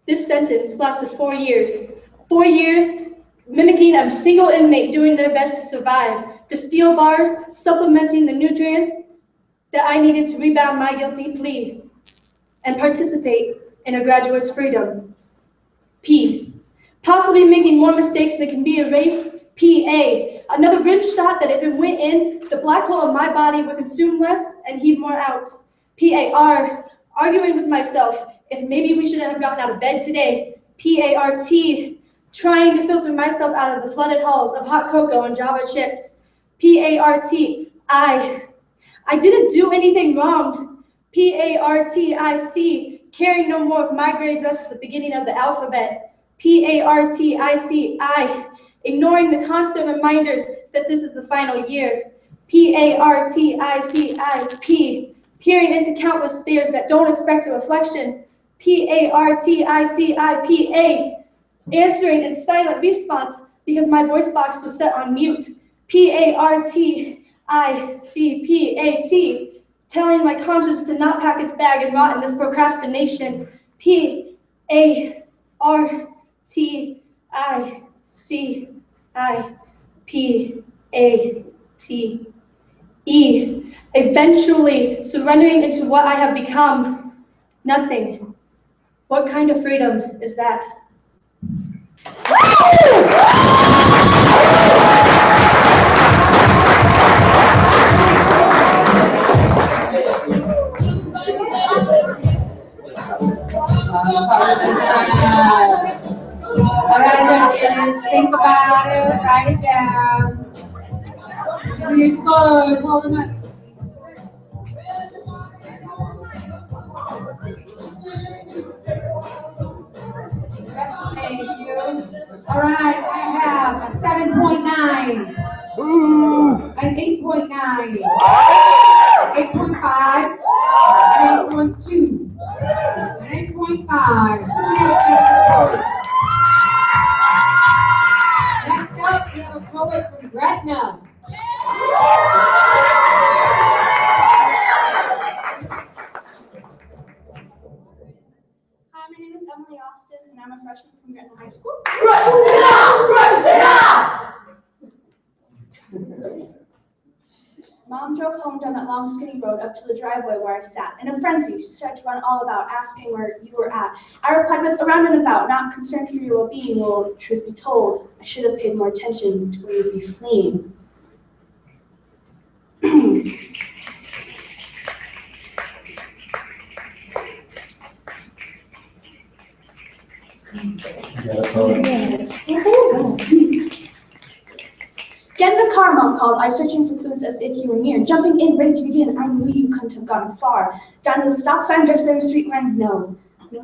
This sentence lasted 4 years. 4 years mimicking a single inmate doing their best to survive. The steel bars supplementing the nutrients that I needed to rebound my guilty plea and participate in a graduate's freedom. P. Possibly making more mistakes that can be erased. PA. Another rim shot that if it went in, the black hole of my body would consume less and heave more out. PAR. Arguing with myself if maybe we shouldn't have gotten out of bed today. PART. Trying to filter myself out of the flooded halls of hot cocoa and Java chips. PART. I didn't do anything wrong. PARTIC. Caring no more of my grades as at the beginning of the alphabet. PARTIC. Ignoring the constant reminders that this is the final year. PARTICIP. Peering into countless stares that don't expect a reflection. PARTICIPA. Answering in silent response because my voice box was set on mute. PARTICPAT. Telling my conscience to not pack its bag and rot in this procrastination. PARTICIPAT. Eventually surrendering into what I have become. Nothing. What kind of freedom is that? All right, judges, think about it, write it down. These are your scores, hold them up. Thank you. All right, I have a 7.9, an 8.9, an 8.5, an 8.2, an 8.5. Put your hands together for the poet. Next up, we have a poet from Gretna. Hi, my name is Emily Austin, and I'm a freshman from Gretna High School. Mom drove home down that long, skinny road up to the driveway where I sat. In a frenzy, she started to run all about, asking where you were at. I replied with around and about, not concerned for your well-being. Well, truth be told, I should have paid more attention to where you'd be fleeing. Get in the car, Mom called. I was searching for clues as if you were near. Jumping in, ready to begin. I knew you couldn't have gone far. Down to the stop sign, just where the street ran. No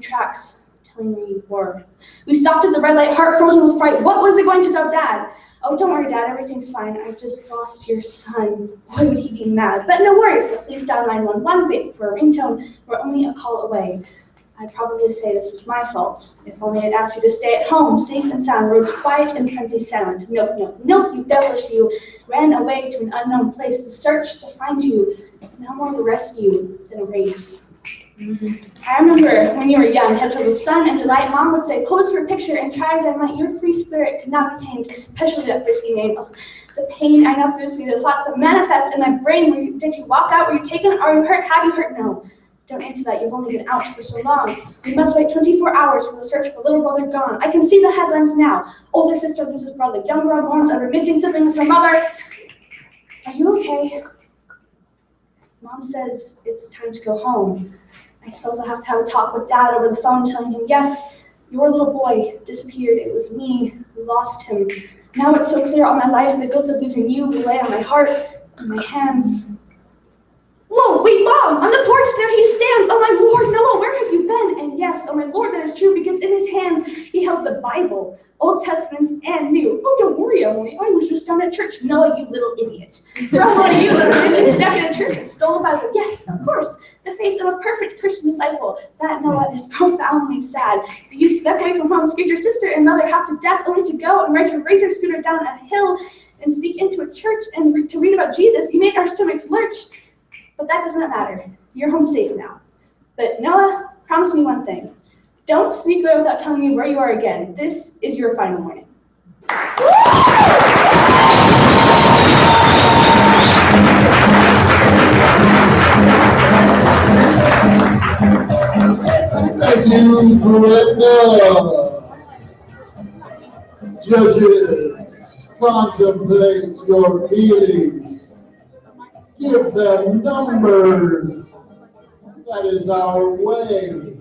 tracks telling where you were. We stopped at the red light, heart frozen with fright. What was it going to tell Dad? Oh, don't worry, Dad. Everything's fine. I just lost your son. Boy, would he be mad. But no worries. Please dial 911. Wait for a ringtone. We're only a call away. I'd probably say this was my fault. If only I'd asked you to stay at home, safe and sound, roads quiet and frenzy silent. No, you devilish you. Ran away to an unknown place, the search to find you. Now more of a rescue than a race. I remember when you were young, head filled with sun and delight, Mom would say, pose for a picture, and try as I might, your free spirit could not be tamed, especially that frisky name. Oh, the pain I now feel for you, the thoughts that manifest in my brain. Did you walk out? Were you taken? Are you hurt? Have you hurt? No. Don't answer that, you've only been out for so long. We must wait 24 hours for the search for little brother gone. I can see the headlines now. Older sister loses brother, younger one mourns over missing sibling with her mother. Are you okay? Mom says it's time to go home. I suppose I'll have to have a talk with Dad over the phone, telling him, yes, your little boy disappeared. It was me who lost him. Now it's so clear all my life, the guilt of losing you will lay on my heart and my hands. Whoa, wait, Mom, on the porch there he stands. Oh my Lord, Noah, where have you been? And yes, oh my Lord, that is true, because in his hands he held the Bible, Old Testaments and New. Oh, don't worry, Emily, I was just down at church. Noah, you little idiot. From one of you little bitches snuck in at church and stole the Bible. Yes, of course, the face of a perfect Christian disciple. That, Noah, is profoundly sad. That you snuck away from home, scared your sister and mother half to death, only to go and ride your razor scooter down a hill and sneak into a church and to read about Jesus. You made our stomachs lurch. But that does not matter. You're home safe now. But Noah, promise me one thing. Don't sneak away without telling me where you are again. This is your final warning. Thank you, Brenda. Judges, contemplate your feelings. Give them numbers. That is our way.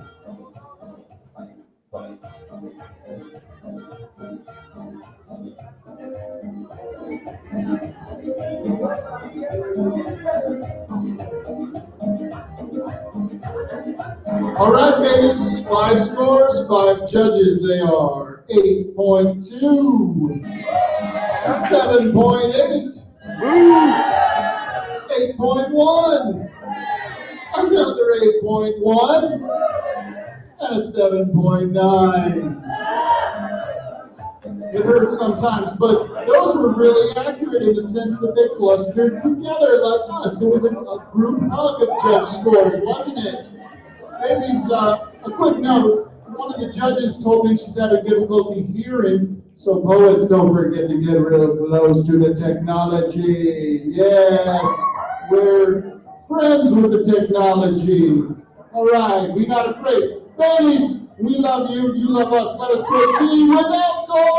All right, babies, 5 scores, 5 judges they are. 8.2, 7.8, 8.1, another 8.1, and a 7.9. It hurts sometimes, but those were really accurate in the sense that they clustered together like us. It was a group hug of judge scores, wasn't it? Babies, a quick note, one of the judges told me she's having difficulty hearing, so poets, don't forget to get real close to the technology. Yes, we're friends with the technology. All right, be not afraid. Babies, we love you, you love us. Let us proceed with encore!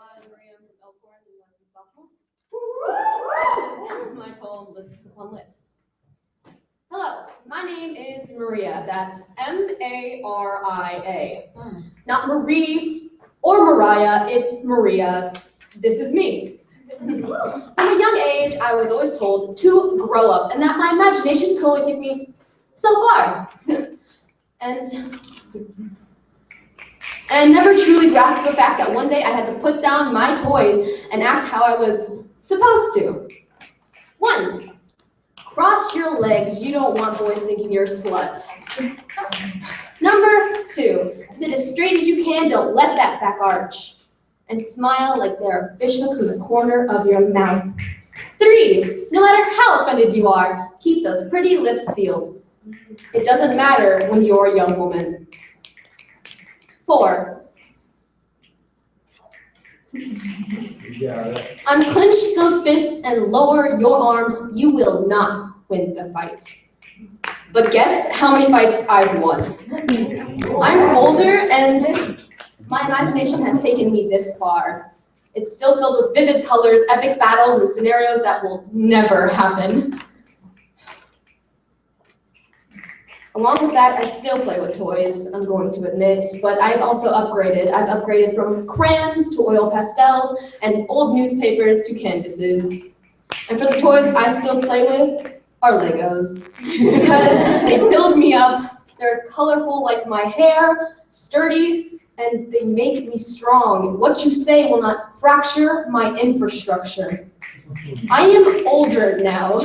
I'm Maria from Elkhorn and I'm sophomore. This is my poem, Lists Upon Lists. Hello, my name is Maria. That's M-A-R-I-A. Not Marie or Mariah, it's Maria. This is me. From a young age, I was always told to grow up and that my imagination could only take me so far. And I never truly grasped the fact that one day I had to put down my toys and act how I was supposed to. 1, cross your legs. You don't want boys thinking you're a slut. Number 2, sit as straight as you can. Don't let that back arch. And smile like there are fishhooks in the corner of your mouth. 3, no matter how offended you are, keep those pretty lips sealed. It doesn't matter when you're a young woman. 4, unclench those fists and lower your arms. You will not win the fight. But guess how many fights I've won? I'm older and my imagination has taken me this far. It's still filled with vivid colors, epic battles, and scenarios that will never happen. Along with that, I still play with toys, I'm going to admit, but I've also upgraded. I've upgraded from crayons to oil pastels and old newspapers to canvases. And for the toys I still play with are Legos, because they build me up. They're colorful like my hair, sturdy, and they make me strong. What you say will not fracture my infrastructure. I am older now.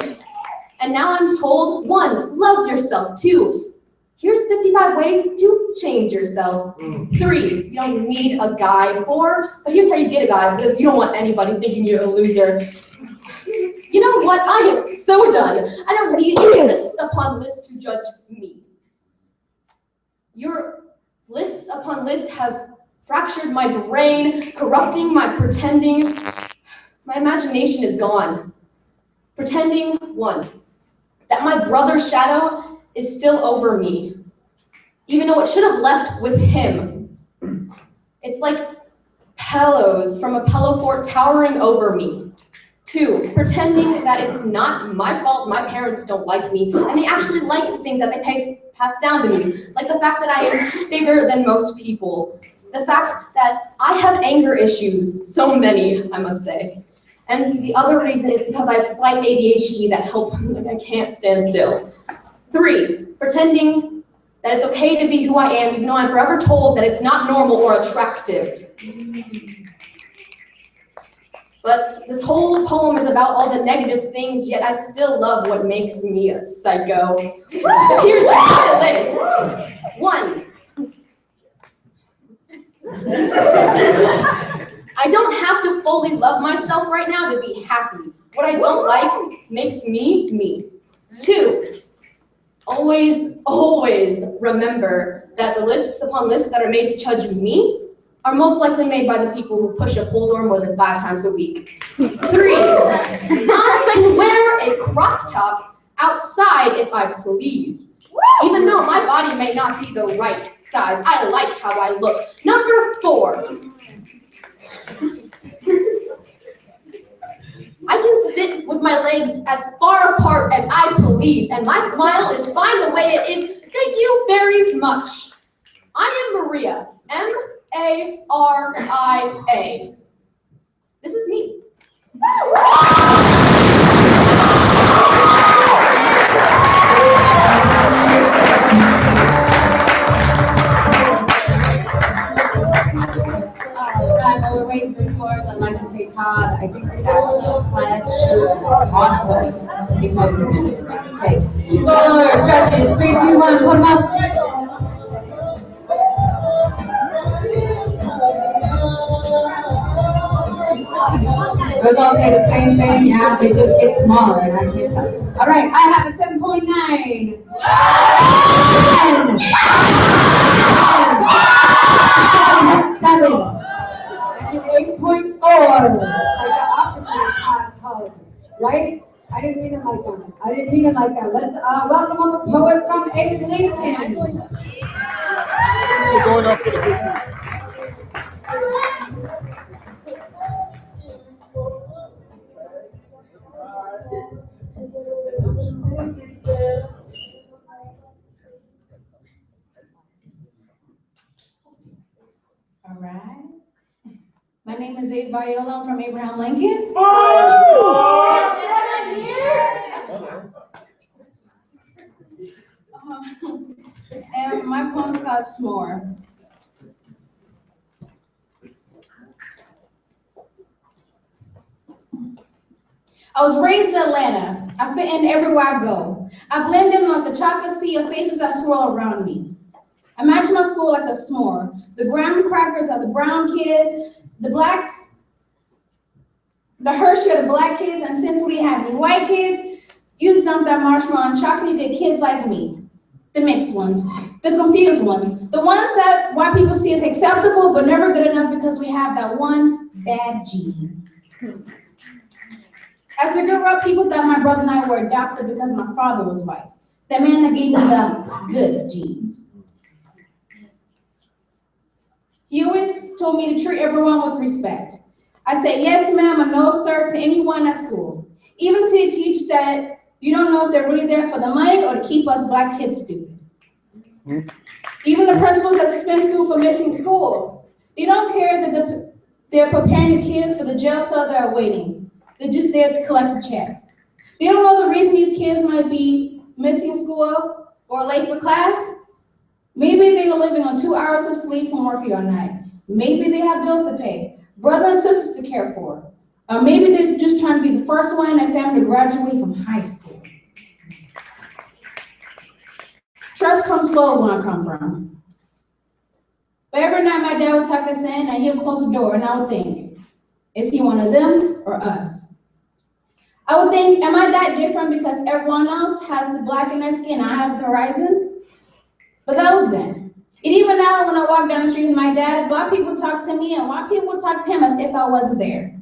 And now I'm told, 1, love yourself. 2, here's 55 ways to change yourself. 3, you don't need a guy. 4, but here's how you get a guy, because you don't want anybody thinking you're a loser. You know what? I am so done. I don't need lists upon lists to judge me. Your lists upon lists have fractured my brain, corrupting my pretending. My imagination is gone. Pretending, 1, that my brother's shadow is still over me, even though it should have left with him. It's like pillows from a pillow fort towering over me. 2, pretending that it's not my fault my parents don't like me, and they actually like the things that they pass down to me, like the fact that I am bigger than most people, the fact that I have anger issues, so many, I must say. And the other reason is because I have slight ADHD that I can't stand still. 3, pretending that it's okay to be who I am, even though I'm forever told that it's not normal or attractive. But this whole poem is about all the negative things, yet I still love what makes me a psycho. So here's the list. 1. I don't have to fully love myself right now to be happy. What I don't like makes me me. 2. Always, always remember that the lists upon lists that are made to judge me are most likely made by the people who push a pull door more than 5 times a week. 3. I can wear a crop top outside if I please. Even though my body may not be the right size, I like how I look. Number 4. I can sit with my legs as far apart as I please, and my smile is fine the way it is. Thank you very much. I am Maria, M-A-R-I-A. This is me. Right, while we're waiting for scores, I'd like to say, Todd, I think that little plaid shoe is awesome. You totally missed it. Okay. Scores, judges, 3, 2, 1, put them up. Those all say the same thing. Yeah, they just get smaller, and I can't tell. All right, I have a 7.9. 10. 7.7. 8.4, like the opposite of Todd's hug, right? I didn't mean it like that. Let's welcome up a poet from Abe Lincoln. We're going up for the business. All right. My name is Abe Viola. I'm from Abraham Lincoln. And my poem's called S'more. I was raised in Atlanta. I fit in everywhere I go. I blend in like the chocolate sea of faces that swirl around me. Imagine my school like a s'more. The graham crackers are the brown kids, the Hershey are the black kids, and since we have the white kids, you just dump that marshmallow and chocolate, you get kids like me. The mixed ones, the confused ones, the ones that white people see as acceptable but never good enough because we have that one bad gene. As I grew up, people thought my brother and I were adopted because my father was white. The man that gave me the good genes. He always told me to treat everyone with respect. I said yes ma'am or no sir to anyone at school. Even to teach that you don't know if they're really there for the money or to keep us black kids stupid. Even the principals that suspend school for missing school. They don't care that they're preparing the kids for the jail cell they're awaiting. They're just there to collect the check. They don't know the reason these kids might be missing school or late for class. Maybe they are living on 2 hours of sleep from working all night. Maybe they have bills to pay, brothers and sisters to care for. Or maybe they're just trying to be the first one in their family to graduate from high school. Trust comes slow where I come from. But every night my dad would tuck us in and he'll close the door and I would think, is he one of them or us? I would think, am I that different because everyone else has the black in their skin and I have the horizon? But that was then. And even now when I walk down the street with my dad, black people talk to me and white people talk to him as if I wasn't there.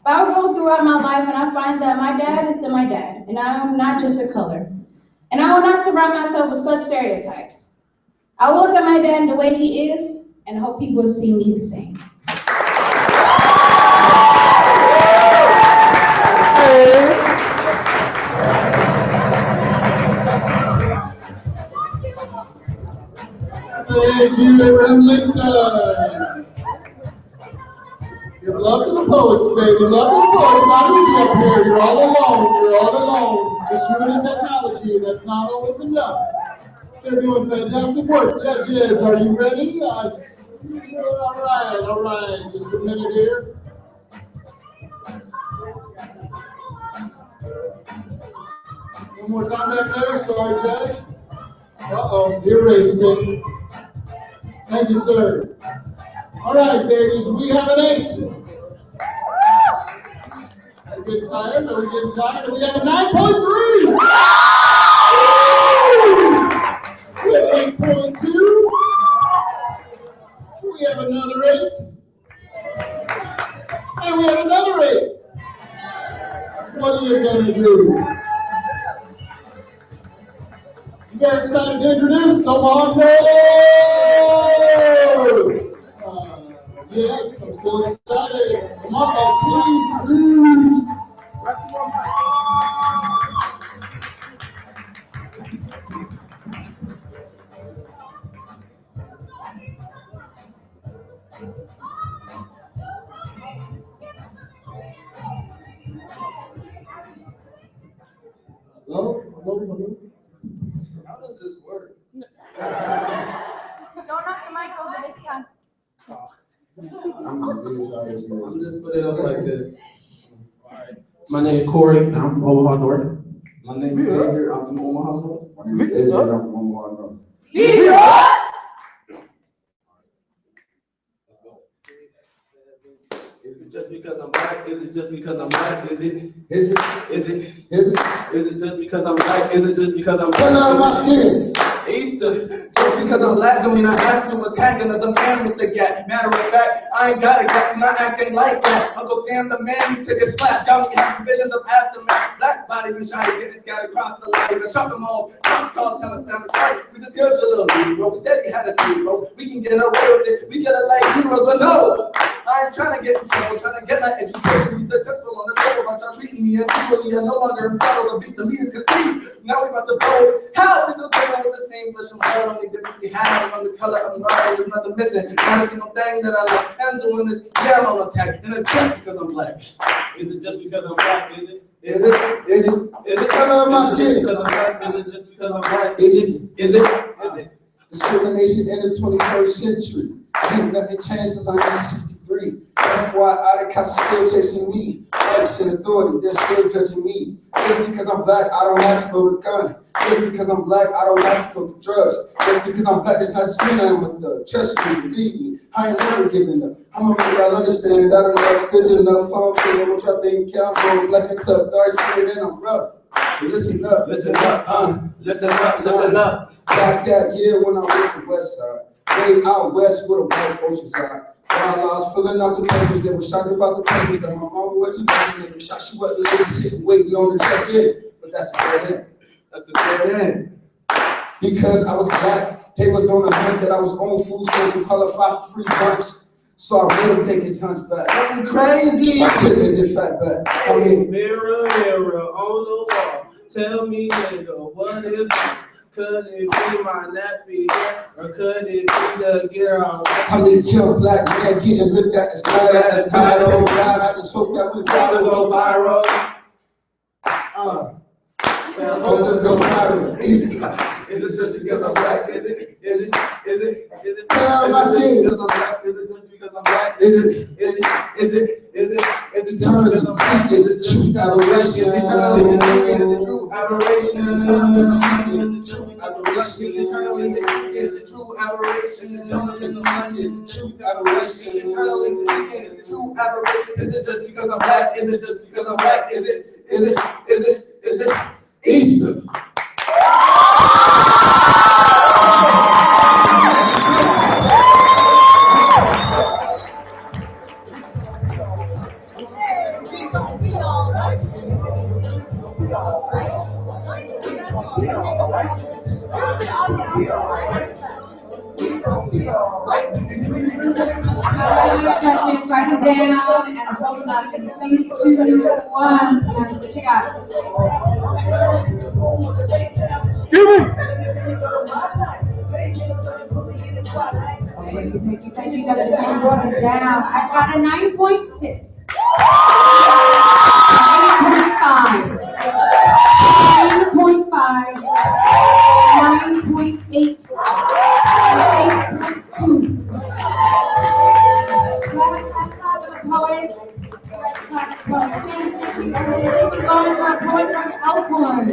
But I go throughout my life and I find that my dad is still my dad, and I am not just a color. And I will not surround myself with such stereotypes. I will look at my dad the way he is and hope people will see me the same. Thank you, Abraham Lincoln. Give love to the poets, baby. Love to the poets. Not easy up here. You're all alone. You're all alone. Just you and the technology. That's not always enough. They're doing fantastic work. Judges, are you ready? All right. Just a minute here. One more time back there. Sorry, Judge. Uh-oh, he erased it. Thank you, sir. All right, ladies, we have an 8. Are we getting tired? Are we getting tired? We have a 9.3. We have an 8.2. We have another 8. And we have another 8. What are you going to do? You very excited to introduce someone? No! Yes, I'm still excited. Come on, team. Hello? How does this work? Don't knock the mic over this time. I'm just put it up like this. My name is Corey, and I'm from Omaha North. My name is Xavier. I'm from Omaha North. My name is AJ. I'm from Omaha North. Is it just because I'm black? Is it just because I'm black? Is it? Is it? Is it? Is it? Is it just because I'm black? Is it just because I'm black? Turn out my skin. Easter, just because I'm black don't mean I have to attack another man with the gat. Matter of fact, I ain't got a gat, not acting like that. Uncle Sam the man, he took a slap, got me having visions of aftermath. Black bodies and shiny getting scattered across the lines. I shot them all, cops called telling them it's right. We just killed your little baby, bro. We said he had a seed, bro. We can get away with it, we get it like heroes, but no. I ain't trying to get in trouble, trying to get my education, be successful on the level, but y'all treating me unequally. I no longer am settled, the beast of me is conceived. Now we about to blow. How we still dealing with the same flesh and blood, only difference we have on the color of mine. There's nothing missing, not a single thing that I like. I'm doing this, yeah, I'm on attack, and it's just because I'm black. Is it just because I'm black? Is it? Is it? Is it? Is it? Turn out my skin. Because I'm black? Is it just because I'm black? Is it? Is it? Is it? Discrimination in the 21st century. Ain't nothing changed since 1963. FYI, the cops still chasing me. Rights and authority, they're still judging me. Just because I'm black, I don't have to go to the gun. Just because I'm black, I don't have to go to drugs. Just because I'm black, does not mean I'm a thug. Trust me, believe me, I ain't never giving up. I'ma make y'all understand that I'm enough, visit enough, phone clean, what y'all think count for, black and tough, dark skin, and I'm rough. But listen up, Listen up, listen up, listen up. Back that year when I went to West Side, way out west where the white folks reside. While I was filling out the papers, they were shocked about the papers that my mama wasn't doing. They were shocked she wasn't lady sitting waiting on the check in. But that's a dead end. That's a dead end. Because I was black, they was on the hunch that I was on food stamps and qualified for free lunch. So I made him take his hunch back. Something crazy. My chip is in fat back. I mean, Mirror, mirror on the wall, tell me, nigga, what is it? Could it be my nappy hair, or could it be the gear on? I'm the young black man getting looked at as title. God, I just hope that we Brothers go viral. Man, hope this go viral. Is it just because I'm black? Is it? Is it? Is it? Is it? Turn out my skin. Because I'm black? Is it just because I'm black? Is it? Is it? Is it? Is it? Is it just Eternally because I'm black? seeking the truth aberration. Eternally seeking the true aberration. Eternally seeking the true aberration. Eternally seeking the true aberration. Eternally seeking the true aberration. Eternally seeking the true aberration. Is it just because I'm black? Is it just because I'm black? Is it? Is it? Is it? Is it? Easter. Judges, write them down and hold them up in 3, 2, 1. Samantha, what you got? Thank you, judges. You wrote them down. I've got a 9.6. 9.5. 9.5. 9.8. 8.2. Clap for the poets. Clap for the poets. Thank you. And then keep going for a poet from Elkhorn.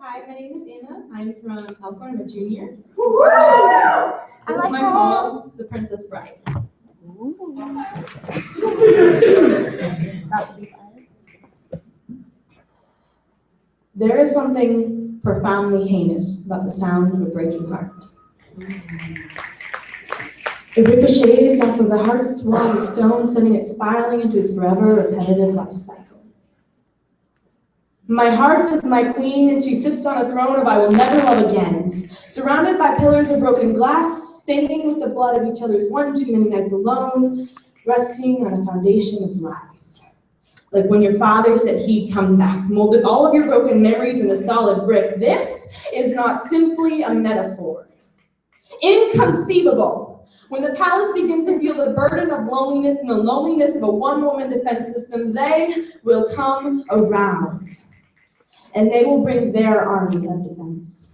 Hi, my name is Anna. I'm from Elkhorn, I'm a junior. I This like is my that. poem, The Princess Bride. There is something profoundly heinous about the sound of a breaking heart. It ricochets off of the heart's walls of stone, sending it spiraling into its forever repetitive life cycle. My heart is my queen, and she sits on a throne of I will never love again, surrounded by pillars of broken glass, stained with the blood of each other's one too many nights alone, resting on a foundation of lies. Like when your father said he'd come back, molded all of your broken memories into solid brick. This is not simply a metaphor. Inconceivable. When the palace begins to feel the burden of loneliness and the loneliness of a one-woman defense system, they will come around. And they will bring their army of defense.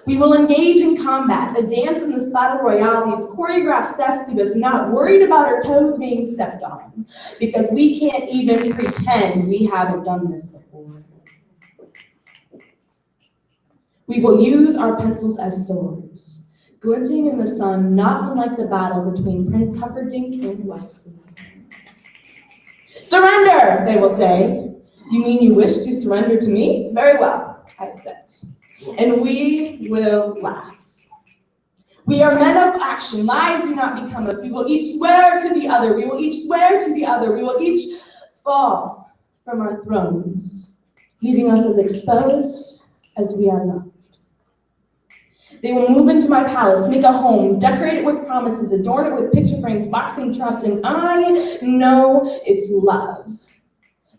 We will engage in combat, a dance in this battle royale. These choreographed steps leave us not worried about our toes being stepped on, because we can't even pretend we haven't done this before. We will use our pencils as swords, glinting in the sun, not unlike the battle between Prince Humperdinck and Wesley. Surrender, they will say. You mean you wish to surrender to me? Very well, I accept. And we will laugh. We are men of action. Lies do not become us. We will each swear to the other. We will each swear to the other. We will each fall from our thrones, leaving us as exposed as we are loved. They will move into my palace, make a home, decorate it with promises, adorn it with picture frames, boxing trust, and I know it's love,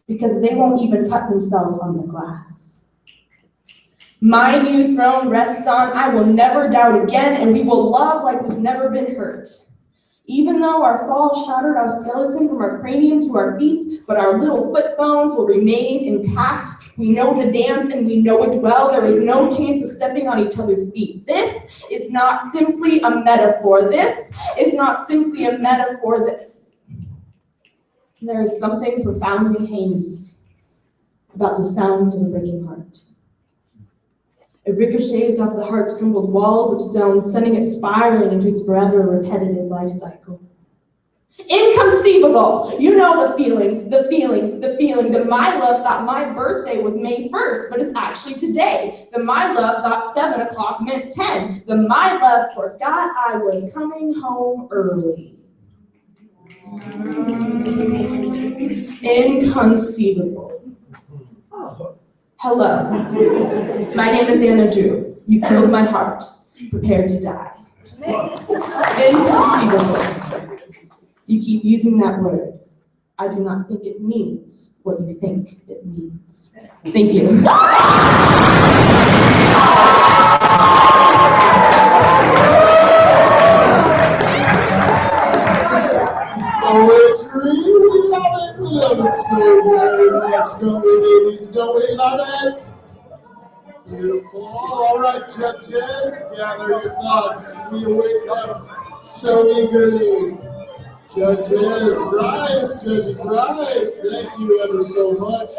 because they won't even cut themselves on the glass. My new throne rests on, I will never doubt again, and we will love like we've never been hurt. Even though our fall shattered our skeleton from our cranium to our feet, but our little foot bones will remain intact. We know the dance and we know it well. There is no chance of stepping on each other's feet. This is not simply a metaphor. This is not simply a metaphor. There is something profoundly heinous about the sound of a breaking heart. It ricochets off the heart's crumbled walls of stone, sending it spiraling into its forever repetitive life cycle. Inconceivable! You know the feeling that my love thought my birthday was May 1st, but it's actually today. The my love thought 7 o'clock meant 10. The my love forgot I was coming home early. Inconceivable. Hello. My name is Anna Drew. You killed my heart. Prepare to die. Inconceivable. You keep using that word. I do not think it means what you think it means. Thank you. Poetry, we love it so very much, don't we, ladies? Don't we love it? Beautiful. All right, judges, gather your thoughts. We await them so eagerly. Judges, rise, judges, rise. Thank you ever so much.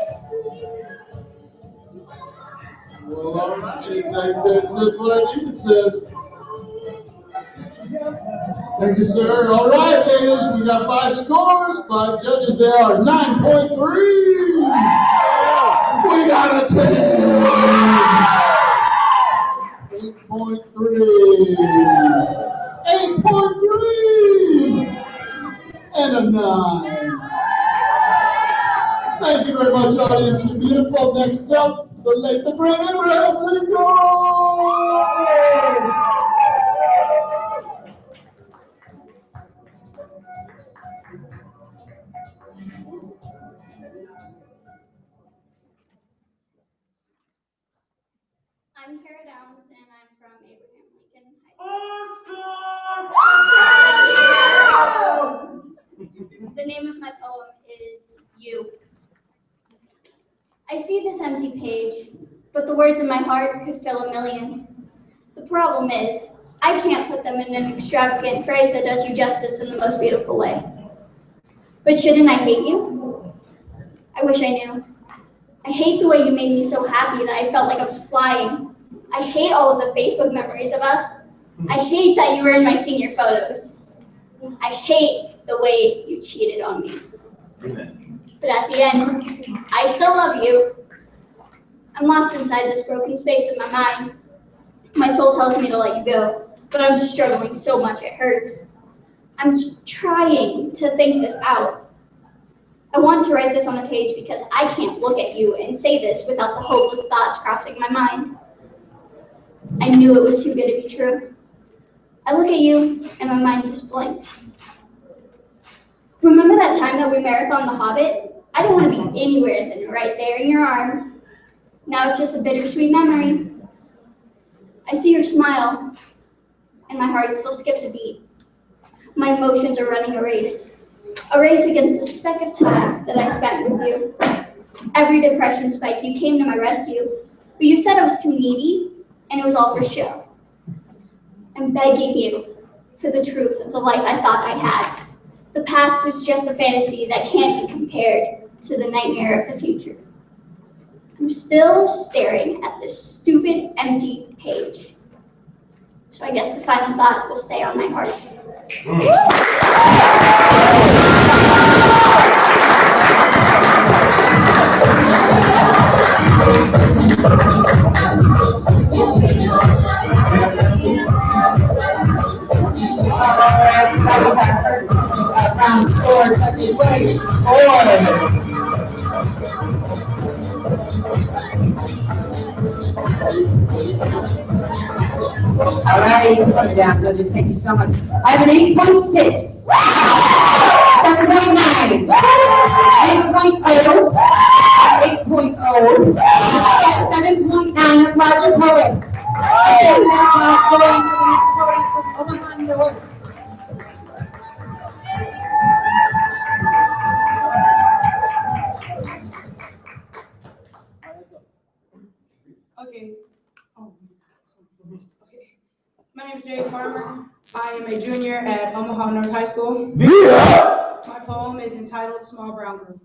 Well, all right, that says what I think it says. Thank you, sir. All right, ladies, we got 5 scores, 5 judges. They are 9.3. We got a 10. 8.3. 8.3. And a 9. Thank you very much, audience. You're beautiful. Next up, the late, the great Abraham Lincoln. I'm Kara Downs, and I'm from Abraham Lincoln High School. The name of my poem is You. I see this empty page, but the words in my heart could fill a million. The problem is, I can't put them in an extravagant phrase that does you justice in the most beautiful way. But shouldn't I hate you? I wish I knew. I hate the way you made me so happy that I felt like I was flying. I hate all of the Facebook memories of us. I hate that you were in my senior photos. I hate the way you cheated on me. But at the end, I still love you. I'm lost inside this broken space in my mind. My soul tells me to let you go, but I'm just struggling so much it hurts. I'm trying to think this out. I want to write this on a page because I can't look at you and say this without the hopeless thoughts crossing my mind. I knew it was too good to be true. I look at you and my mind just blinks. Remember that time that we marathoned The Hobbit? I don't want to be anywhere than right there in your arms. Now it's just a bittersweet memory. I see your smile, and my heart still skips a beat. My emotions are running a race against the speck of time that I spent with you. Every depression spike, you came to my rescue, but you said I was too needy, and it was all for show. I'm begging you for the truth of the life I thought I had. The past was just a fantasy that can't be compared to the nightmare of the future. I'm still staring at this stupid, empty page. So I guess the final thought will stay on my heart. Alright, that was our first round 4. Judges, what are your scores? Alright, you can put it down, judges. Thank you so much. I have an 8.6, 7.9, 8.0, 8.0, and 7.9. Applaud your poets. And then applause going for the next poet from Omaha, New York. Okay. Okay. My name is Jay Farmer. I am a junior at Omaha North High School. My poem is entitled Small Brown Girl.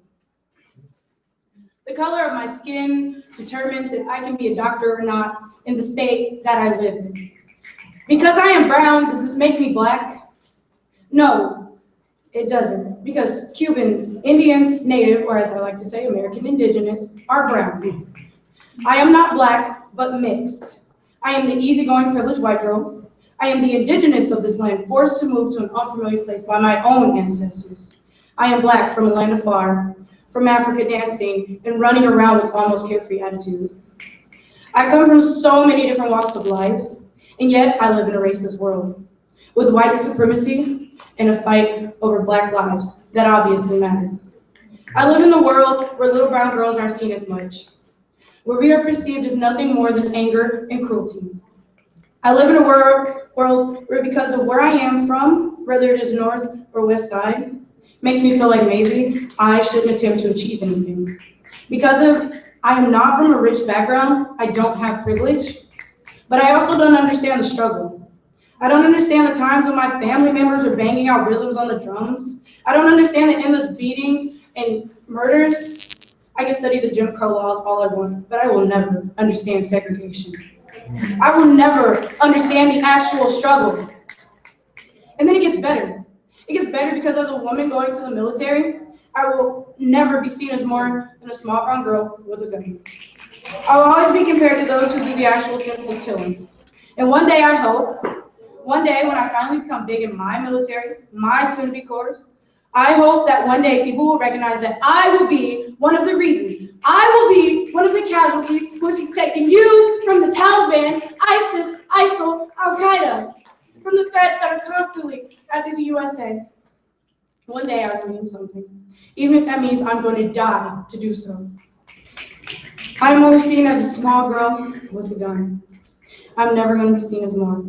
The color of my skin determines if I can be a doctor or not in the state that I live in. Because I am brown, does this make me black? No, it doesn't. Because Cubans, Indians, Native, or as I like to say, American Indigenous, are brown. I am not black, but mixed. I am the easygoing, privileged white girl. I am the indigenous of this land, forced to move to an unfamiliar place by my own ancestors. I am black from a land afar, from Africa dancing and running around with almost carefree attitude. I come from so many different walks of life, and yet I live in a racist world, with white supremacy and a fight over black lives that obviously matter. I live in a world where little brown girls aren't seen as much, where we are perceived as nothing more than anger and cruelty. I live in a world where because of where I am from, whether it is north or west side, makes me feel like maybe I shouldn't attempt to achieve anything. Because I am not from a rich background, I don't have privilege, but I also don't understand the struggle. I don't understand the times when my family members are banging out rhythms on the drums. I don't understand the endless beatings and murders. I can study the Jim Crow laws all I want, but I will never understand segregation. I will never understand the actual struggle. And then it gets better. It gets better because as a woman going to the military, I will never be seen as more than a small brown girl with a gun. I will always be compared to those who do the actual senseless killing. And one day I hope, one day when I finally become big in my military, my soon-to-be corps, I hope that one day people will recognize that I will be one of the reasons. I will be one of the casualties who is protecting you from the Taliban, ISIS, ISIL, Al-Qaeda, from the threats that are constantly after the USA. One day I will mean something, even if that means I'm going to die to do so. I'm only seen as a small girl with a gun. I'm never going to be seen as more.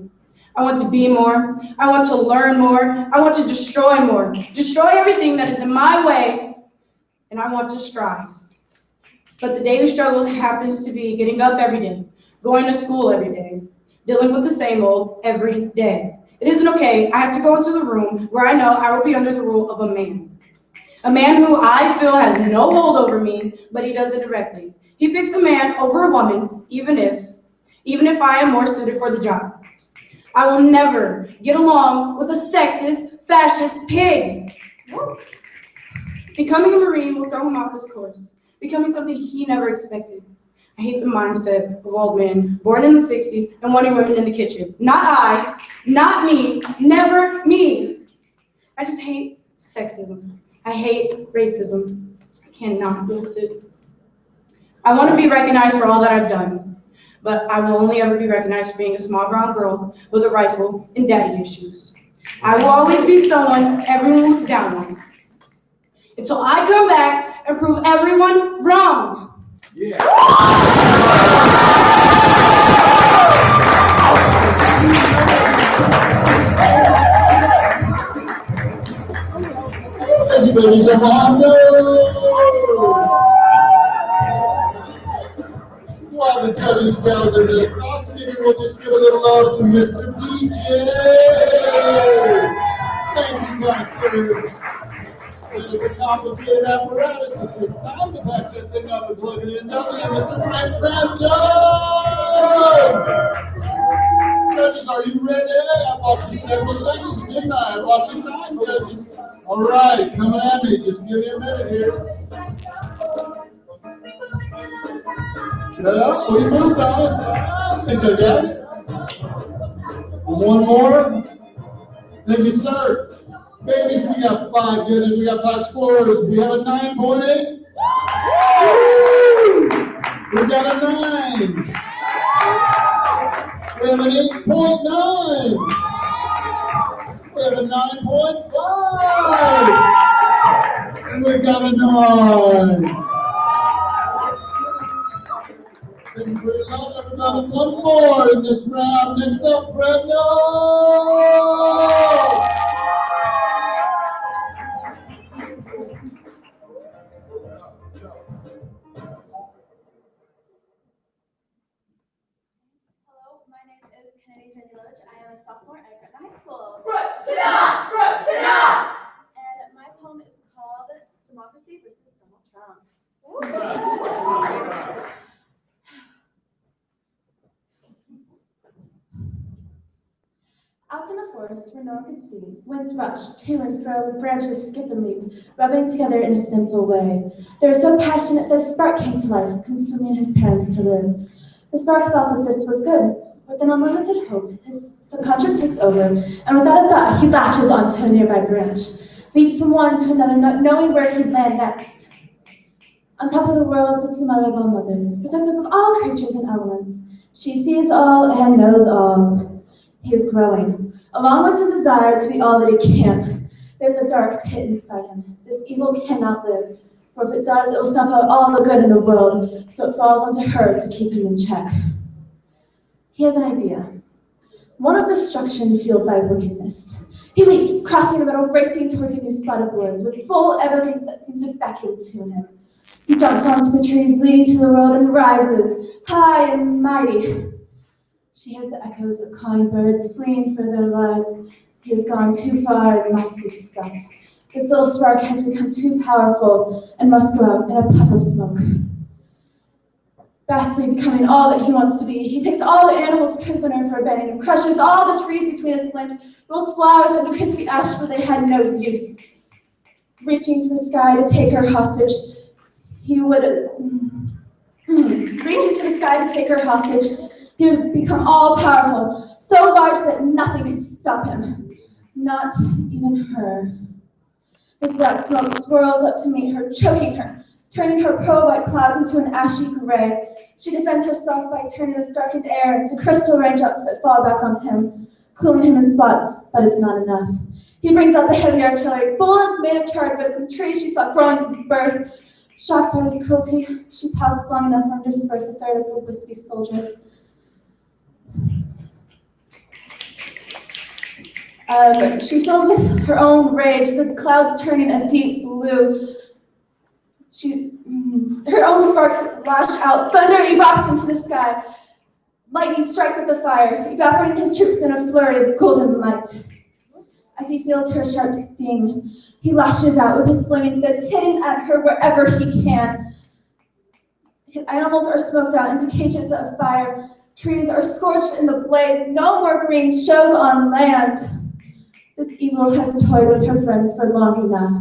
I want to be more. I want to learn more. I want to destroy more. Destroy everything that is in my way, and I want to strive. But the daily struggle happens to be getting up every day, going to school every day, dealing with the same old every day. It isn't okay. I have to go into the room where I know I will be under the rule of a A man who I feel has no hold over me, but he does it directly. He picks a man over a woman, even if I am more suited for the job. I will never get along with a sexist, fascist pig. Becoming a Marine will throw him off his course, becoming something he never expected. I hate the mindset of old men born in the 60s and wanting women in the kitchen. Not I, not me, never me. I just hate sexism. I hate racism. I cannot deal with it. I want to be recognized for all that I've done, but I will only ever be recognized for being a small brown girl with a rifle and daddy issues. I will always be someone everyone looks down on, until I come back and prove everyone wrong. Yeah. Thank you, ladies and while the judges gather their thoughts, maybe we'll just give a little love to Mr. DJ. Thank you, kind sir. It is a complicated apparatus. It takes time to pack that thing up and plug it in, doesn't it, Mr. Brent Crampton? Judges, are you ready? I bought you several seconds, didn't I? I bought you time, judges. All right, coming at me. Just give me a minute here. Well, we moved on us. I think I got it. One more. Thank you, sir. Babies, we got 5 judges, we got 5 scorers. We have a 9.8. We got a 9. We have an 8.9. We have a 9.5. And we got a 9. Thank you for your love, everybody. One more in this round. Next up, Brenda. I am a sophomore at Gretna High School. And my poem is called Democracy versus Donald Trump. Out in the forest where no one could see, winds rushed to and fro, branches skip and leap, rubbing together in a sinful way. They were so passionate that a spark came to life, consuming his parents to live. The spark thought that this was good. With an unlimited hope, his subconscious takes over, and without a thought, he latches onto a nearby branch, leaps from one to another, not knowing where he'd land next. On top of the world sits the mother of all mothers, protective of all creatures and elements. She sees all and knows all. He is growing, along with his desire to be all that he can't. There's a dark pit inside him. This evil cannot live, for if it does, it will snuff out all the good in the world, so it falls onto her to keep him in check. He has an idea, one of destruction fueled by wickedness. He leaps, crossing the middle, racing towards a new spot of woods, with full evergreens that seem to vacuum to him. He jumps onto the trees leading to the world and rises, high and mighty. She hears the echoes of cawing birds fleeing for their lives. He has gone too far and must be stopped. This little spark has become too powerful and must go out in a puff of smoke. Vastly becoming all that he wants to be, he takes all the animals prisoner for a bedding and crushes all the trees between his limbs, rolls flowers into crispy ash where they had no use. Reaching to the sky to take her hostage, he would become all powerful, so large that nothing could stop him, not even her. His black smoke swirls up to meet her, choking her, turning her pearl-white clouds into an ashy gray. She defends herself by turning the darkened air into crystal raindrops that fall back on him, cooling him in spots, but it's not enough. He brings out the heavy artillery, bullets made of charred wood from trees she saw growing since birth. Shocked by his cruelty, she pauses long enough for him to disperse a third of the wispy soldiers. She fills with her own rage, the clouds turning a deep blue. Her own sparks lash out, thunder erupts into the sky. Lightning strikes at the fire, evaporating his troops in a flurry of golden light. As he feels her sharp sting, He lashes out with his flaming fist, hitting at her wherever he can. His animals are smoked out into cages of fire. Trees are scorched in the blaze. No more green shows on land. This evil has toyed with her friends for long enough.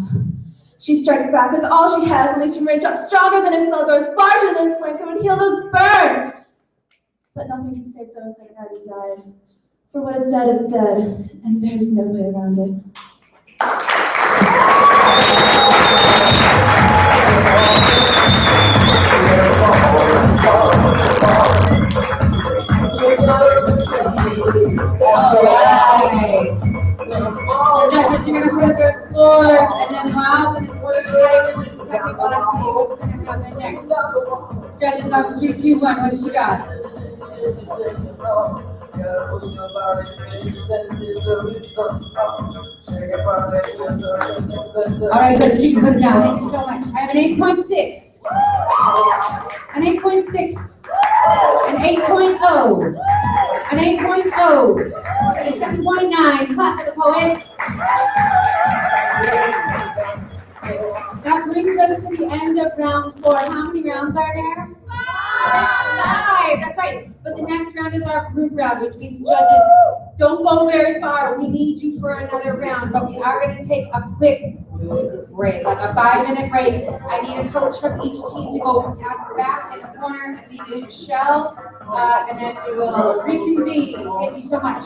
She strikes back with all she has, unleashing rage up stronger than a cell doors, larger than flames that would heal those burn. But nothing can save those that have already died. For what is dead, and there's no way around it. Alright. So judges, you're gonna put up their scores, and then we're all gonna sit tight for just a second while I tell you what's gonna happen next. Judges on 3, 2, 1, what you got? Alright, judges, you can put it down. Thank you so much. I have an 8.6. An 8.6. An 8.0. An 8.0. And a 7.9. Clap for the poet. That brings us to the end of round 4. How many rounds are there? 5. That's right. But the next round is our group round, which means judges, don't go very far. We need you for another round, but we are going to take a quick break, like a 5-minute break. I need a coach from each team to go back in the corner and leave in your shell, and then we will reconvene. Thank you so much.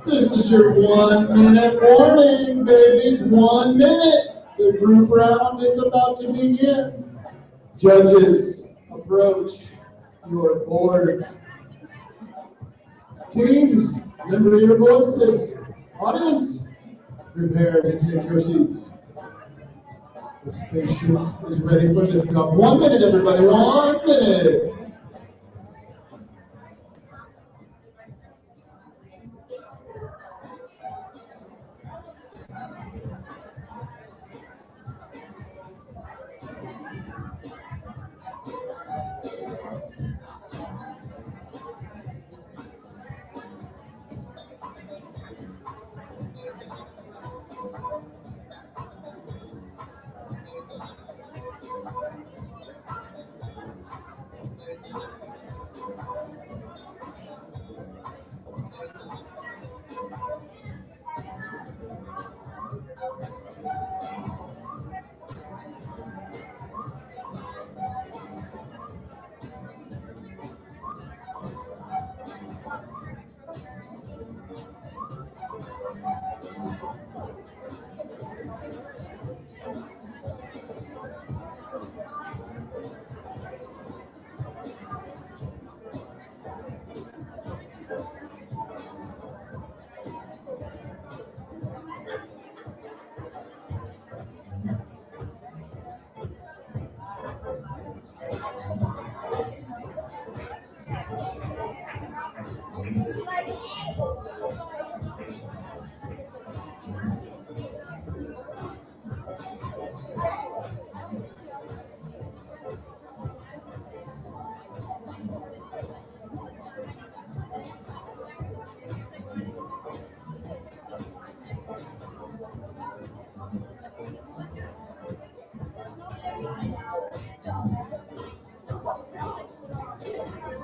This is your 1-minute warning, babies. 1 minute. The group round is about to begin. Judges, approach your boards. Teams, remember your voices. Audience, prepare to take your seats. The spaceship is ready for liftoff. 1 minute, everybody. 1 minute.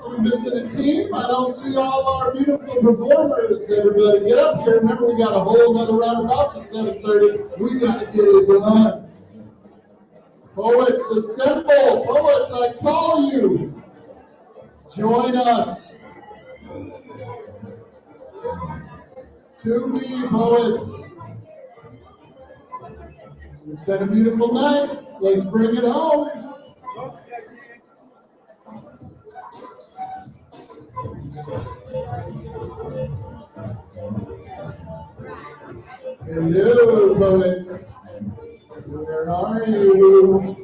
We're missing a team. I don't see all our beautiful performers. Everybody get up here. Remember, we got a whole other roundabouts at 7:30. We got to get it done. Poets, assemble. Poets, I call you. Join us. To be poets. It's been a beautiful night. Let's bring it home. Hello, poets. Where are you?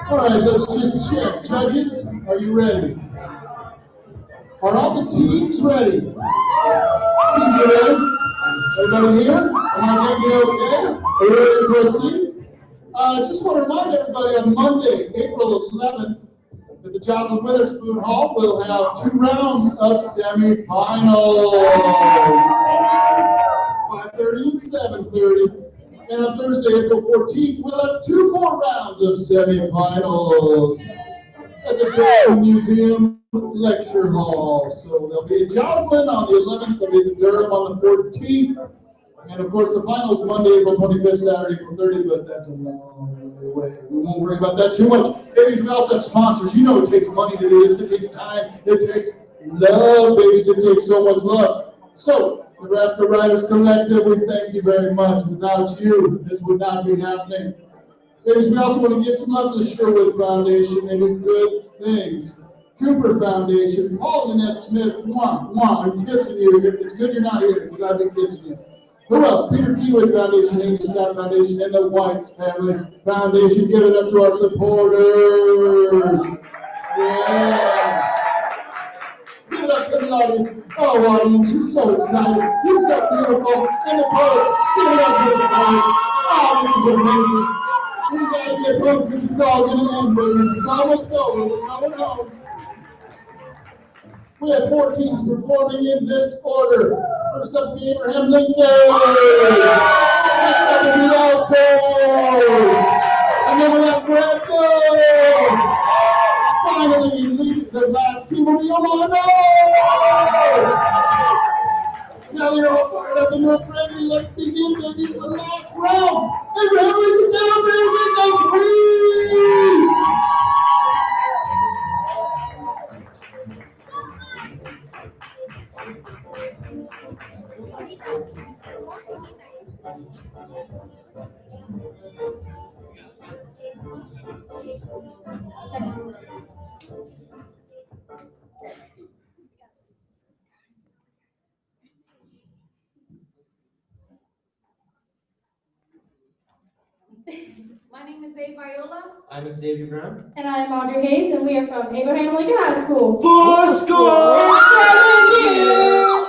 All right, let's just check. Judges, are you ready? Are all the teams ready? Teams are ready? Everybody here? Am I getting you okay? Are you ready to proceed? Just want to remind everybody on Monday, April 11th, at the Jocelyn Witherspoon Hall, we'll have 2 rounds of semifinals. 5:30 and 7:30. And on Thursday, April 14th, we'll have 2 more rounds of semifinals at the Durham Museum Lecture Hall. So there'll be a Jocelyn on the 11th, there'll be the Durham on the 14th, and of course the finals Monday, April 25th, Saturday, April 30th, but that's a long way away. We won't worry about that too much. Babies, we also have sponsors. You know it takes money to do this, it takes time, it takes love, babies, it takes so much love. So, Nebraska Writers Collective, we thank you very much. Without you, this would not be happening. Ladies, we also want to give some love to the Sherwood Foundation. They do good things. Cooper Foundation, Paul and Annette Smith, mwah, mwah, I'm kissing you. It's good you're not here because I've been kissing you. Who else? Peter Kiewit Foundation, Amy Scott Foundation, and the Whites Family Foundation. Give it up to our supporters. Yeah. Give it up to the audience. Oh, audience, you're so excited. You're so beautiful. And the poets, give it up to the poets. Oh, this is amazing. We gotta get home because it's all gonna end, babies. It's almost over. We're going home. We have 4 teams performing in this order. First up will be Abraham Lincoln. Next up will be Alco. And then we'll have Brandon. Finally, leading the last team will be Amanda. Now they're all fired up and they're friendly. Let's begin, babies, the last round. Abraham Lincoln down, baby, let's read. My name is Abe Viola. I'm Xavier Brown. And I'm Audrey Hayes, and we are from Abraham Lincoln High School. 4 score! And 7 years!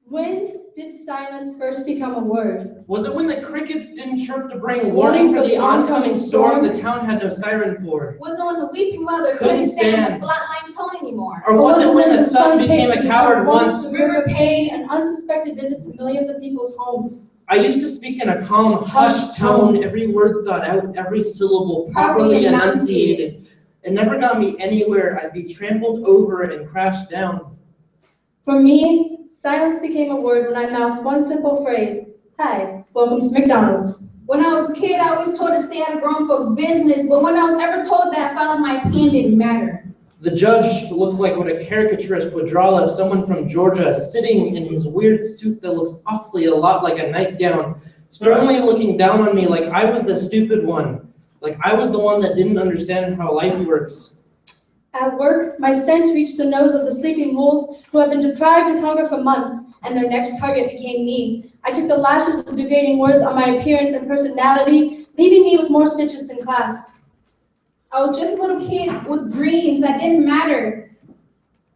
When did silence first become a word? Was it when the crickets didn't chirp to bring warning for the oncoming storm the town had no siren for? Was it when the weeping mother Couldn't couldn't stand stand. the flatline tone anymore? Or was it when the sun became a coward once? The river paid an unsuspected visit to millions of people's homes. I used to speak in a calm, hushed tone, every word thought out, every syllable properly enunciated. It never got me anywhere. I'd be trampled over and crashed down. For me, silence became a word when I mouthed one simple phrase. Hi, welcome to McDonald's. When I was a kid, I always told to stay out of grown folks' business, but when I was ever told that, I found my opinion didn't matter. The judge looked like what a caricaturist would draw of someone from Georgia sitting in his weird suit that looks awfully a lot like a nightgown, sternly looking down on me like I was the stupid one, like I was the one that didn't understand how life works. At work, my scent reached the nose of the sleeping wolves who had been deprived with hunger for months, and their next target became me. I took the lashes of degrading words on my appearance and personality, leaving me with more stitches than class. I was just a little kid with dreams that didn't matter.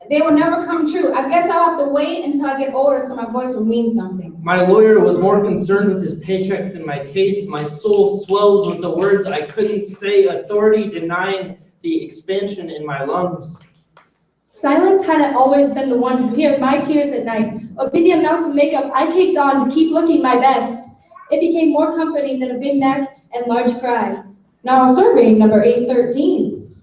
They will never come true. I guess I'll have to wait until I get older so my voice will mean something. My lawyer was more concerned with his paycheck than my case. My soul swells with the words I couldn't say, authority denying the expansion in my lungs. Silence hadn't always been the one who heard my tears at night, or be the amounts of makeup I caked on to keep looking my best. It became more comforting than a Big Mac and large fry. Now survey number 813.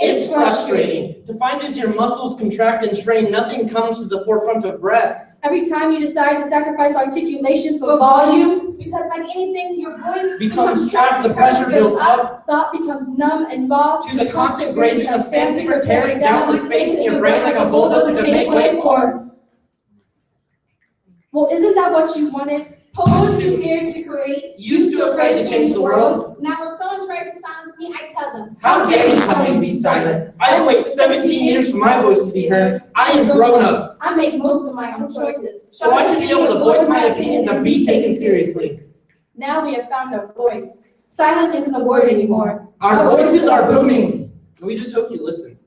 It's frustrating. Defined as your muscles contract and strain, nothing comes to the forefront of breath. Every time you decide to sacrifice articulation for volume, because like anything, your voice Becomes trapped, the pressure builds up. Thought becomes numb and bald. To the constant grazing of sandpaper, tearing down the space in your brain like a bulldozer to make way for. Well, isn't that what you wanted? Poets who's here to create, Used to afraid to change the world. Now when someone tries to silence me, I tell them, How dare you tell me to be silent? I wait 17 years for my voice to be heard. I am grown up. I make most of my own choices. So I should be able to voice my opinions and be taken seriously. Now we have found our voice. Silence isn't a word anymore. Our voices are booming. And we just hope you listen.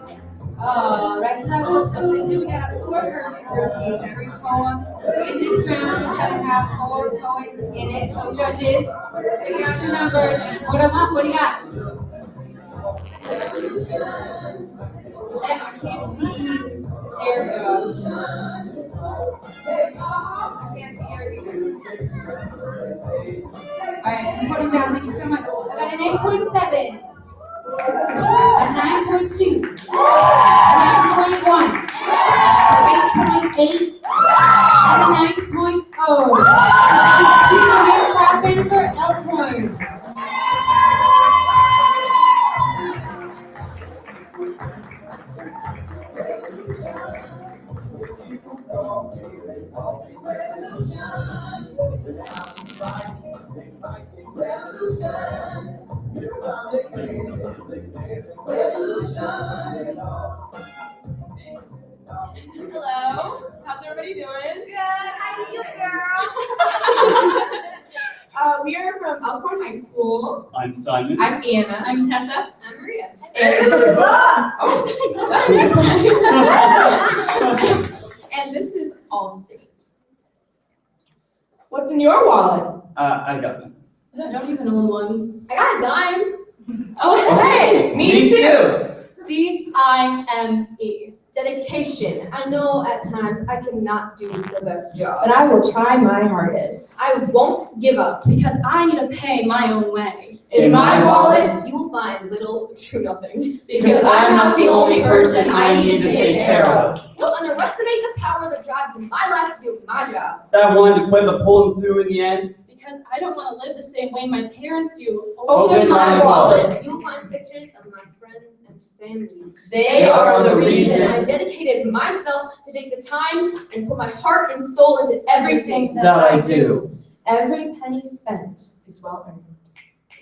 Right, so that was something new. We got a 4 verses or a piece every poem. In this round, we're gonna have 4 poets in it. So judges, figure out your numbers and put them up. What do you got? I can't see. There we go. I can't see yours either. Alright, put them down. Thank you so much. I got an 8.7. A 9.2, a 9.1, a 8.8, and a 9.0. We're clapping for Elkhorn. Hello, how's everybody doing? Good, how are you, girl? We are from Elkhorn High School. I'm Simon. I'm Anna. I'm Tessa. I'm Maria. And this is Allstate. What's in your wallet? I got nothing. I don't even own one. I got a dime. Oh, hey, me too. D-I-M-E. Dedication. I know at times I cannot do the best job. But I will try my hardest. I won't give up. Because I need to pay my own way. In my wallet, you will find little to nothing. Because I'm not the only person I need to take care of. Don't underestimate the power that drives my life to do my job. That I wanted to quit but pulled through in the end. Because I don't want to live the same way my parents do. Open my wallet. You'll find pictures of my friends and family. They are the reason. I dedicated myself to take the time and put my heart and soul into everything That I do. Every penny spent is well earned.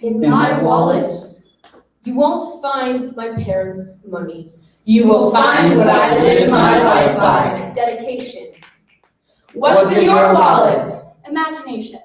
In In my my wallet, you won't find my parents' money. You will find what I live my life by. Dedication. What's in your wallet? Imagination.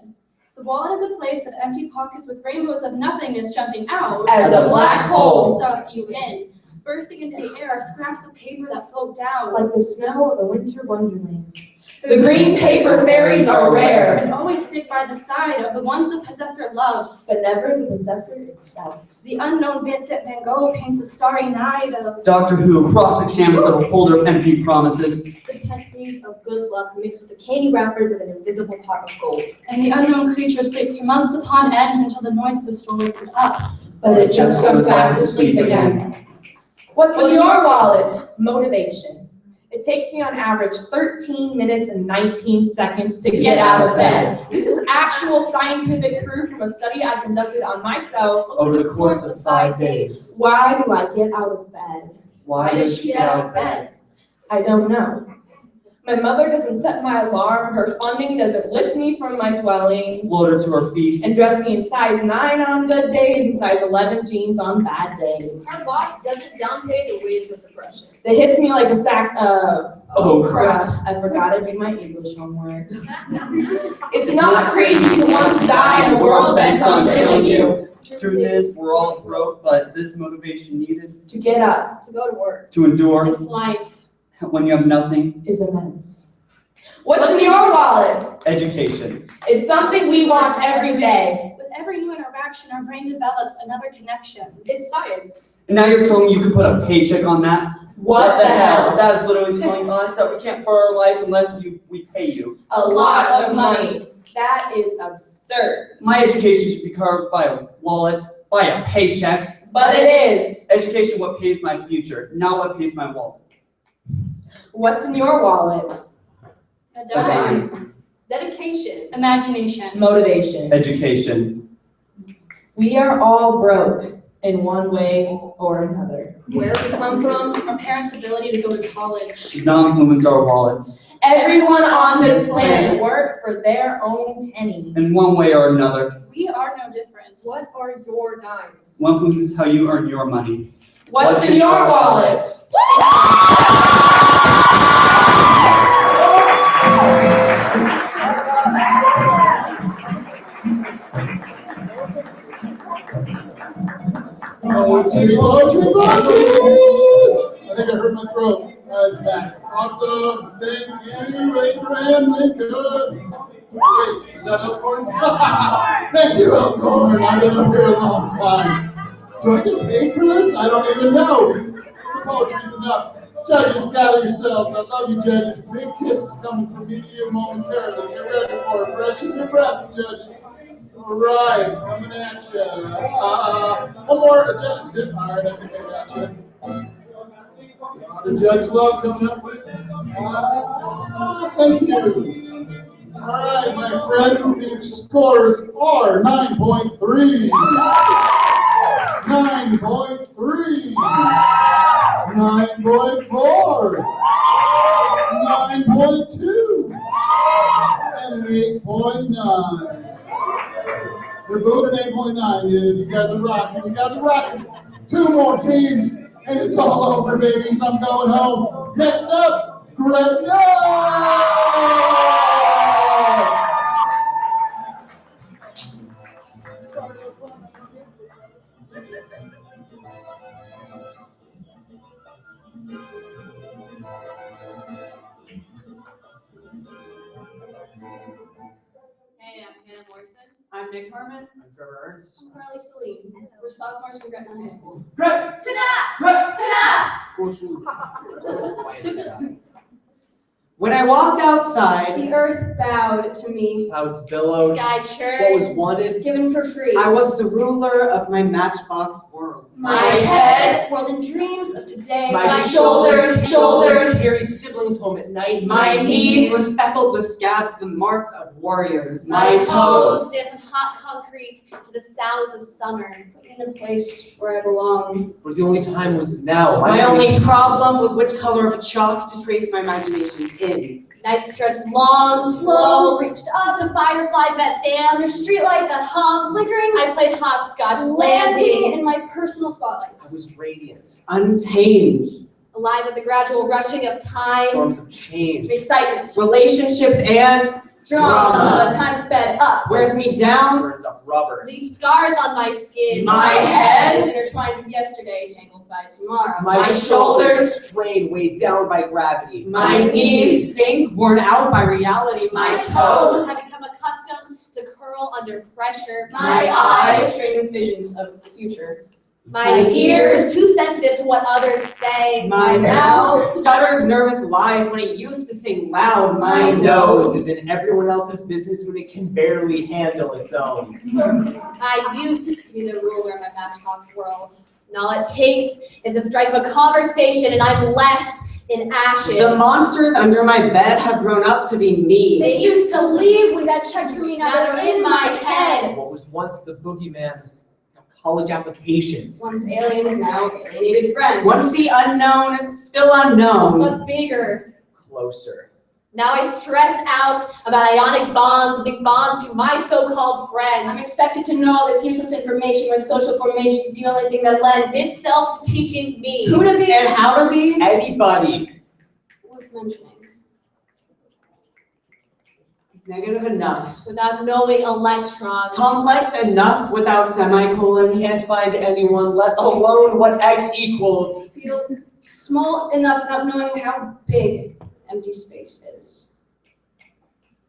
The wallet is a place of empty pockets with rainbows of nothingness jumping out. As a black hole. Sucks you in. Bursting into the air are scraps of paper that float down. Like the snow of a winter wonderland. The green paper fairies are rare. And always stick by the side of the ones the possessor loves. But never the possessor itself. The unknown Vincent van Gogh paints the starry night of Doctor Who across the canvas of a holder of empty promises. The pennies of good luck mixed with the candy wrappers of an invisible pot of gold. and the unknown creature sleeps for months upon end until the noise of the storm wakes it up. But it just goes back to sleep again. What's in your wallet? Motivation. It takes me on average 13 minutes and 19 seconds to get out of bed. This is actual scientific proof from a study I conducted on myself Over the course of 5 days. Why do I get out of bed? Why does she get out of bed? I don't know. My mother doesn't set my alarm, her funding doesn't lift me from my dwellings, Float her to her feet. and dress me in size 9 on good days and size 11 jeans on bad days. Our boss doesn't downplay the waves of depression. That hits me like a sack of, Oh crap. I forgot to do my English homework. It's not crazy to want to die in a world bent on killing you. Truth is, we're all broke, but this motivation needed To get up To go to work. to endure This life. when you have nothing. is immense. What's in your wallet? Education. It's something we want every day. With every new interaction, our brain develops another connection. It's science. And now you're telling me you can put a paycheck on that? What the hell? That is literally telling us that we can't borrow our lives unless we pay you. A lot of money. That is absurd. My education should be covered by a wallet, by a paycheck. But it is. Education what pays my future, not what pays my wallet. What's in your wallet? A dime. Dedication. Imagination. Motivation. Education. We are all broke in one way or another. Where we come from, our parents' ability to go to college. Does not influence our wallets. Everyone on this planet works for their own penny. In one way or another. We are no different. What are your dimes? One influences how you earn your money. What's in your wallet? Poetry. I think I hurt my throat. It's back. Awesome. Thank you, Abraham Lincoln. Wait, is that Elkhorn? Thank you, Elkhorn. I've been up here a long time. Do I get paid for this? I don't even know. The poetry's enough. Judges, gather yourselves. I love you, judges. Big kisses coming from me to you momentarily. Get ready for it. Freshen your breaths, judges. All right, coming at you. One more attention. All right, I think I got you. The judge love coming up. Thank you. All right, my friends, the scores are 9.3, 9.3, 9.4, 9.2, and 8.9. They're both at 8.9, dude. You guys are rocking. You guys are rocking. 2 more teams, and it's all over, babies. I'm going home. Next up, Gretna! Hey, I'm Hannah Morrison. I'm Nick Harmon. I'm Trevor Ernst. I'm Carly Salim. We're sophomores from Gretna High School. When I walked outside, The earth bowed to me, clouds billowed. Sky church. What was wanted? given for free. I was the ruler of my matchbox world. My head whirled in dreams of today. My shoulders carried siblings home at night. My knees were speckled with scabs, the marks of warriors. My toes danced on hot concrete to the sounds of summer. Put me in a place where I belong. But the only time was now. My only problem was which color of chalk to trace my imagination in. Nights stretched long, slow, reached up to firefly that danced. Under streetlights that hum, flickering, I played hopscotch, landing landing, in my personal I spotlights. was radiant, untamed. alive with the gradual rushing of time, Storms of change, Excitement, relationships, and drama, time sped up. wears me down. Burns up rubber. leave scars on my skin. My is head, intertwined with yesterday, tangled by tomorrow. my shoulders strain, weighed down by gravity. My knees sink, worn out by reality. My toes, have become accustomed to curl under pressure. My eyes strained with visions of the future. My ears too sensitive to what others say. my mouth stutters nervous lies when it used to sing loud. My nose is in everyone else's business when it can barely handle its own. I used to be the ruler of my matchbox world. And all it takes is the strike of a conversation and I'm left in ashes. The monsters under my bed have grown up to be me. They used to leave with that check to me, now they're in my head. What was once the boogeyman of college applications. Once aliens, now alienated friends. Once the unknown, still unknown. But bigger. Closer. Now I stress out about ionic bonds, big bonds to my so-called friends. I'm expected to know all this useless information when social formation is the only thing that lends itself to teaching me who to be And how to be anybody. worth mentioning. Negative enough. without knowing electrons. Complex enough without semicolon. Can't find anyone, let alone what X equals. Feel small enough not knowing how big empty space is.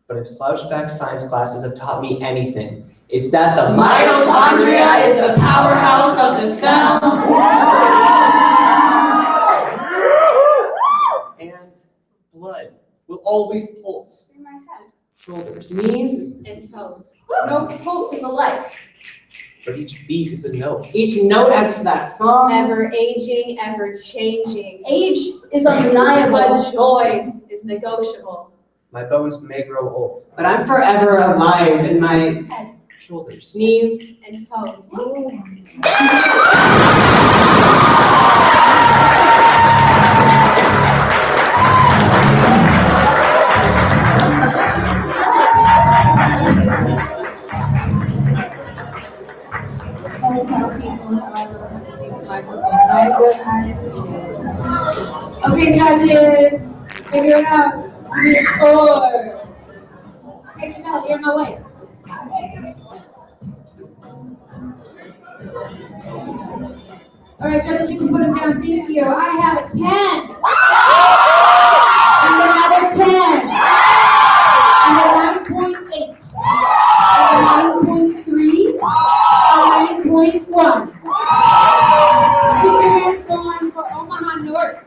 But if slouchback science classes have taught me anything, it's that the mitochondria is the powerhouse of the cell. always pulse. In my head. Shoulders. Knees, and toes. No pulses alike. But each beat is a note. each note adds to that song. Ever aging, ever changing. Age is undeniable. But joy is negotiable. My bones may grow old. But I'm forever alive in my Shoulders. knees. And toes. I'll tell people how I love how to take the microphone, right? What I do. Okay, judges, figure it out. Give me a score. Hey, Camilla, you're in my way. All right, judges, you can put them down. Thank you. I have a 10. And another 10. And a 9.8. And a 9.3. And 9.1. Keep your hands going for Omaha North.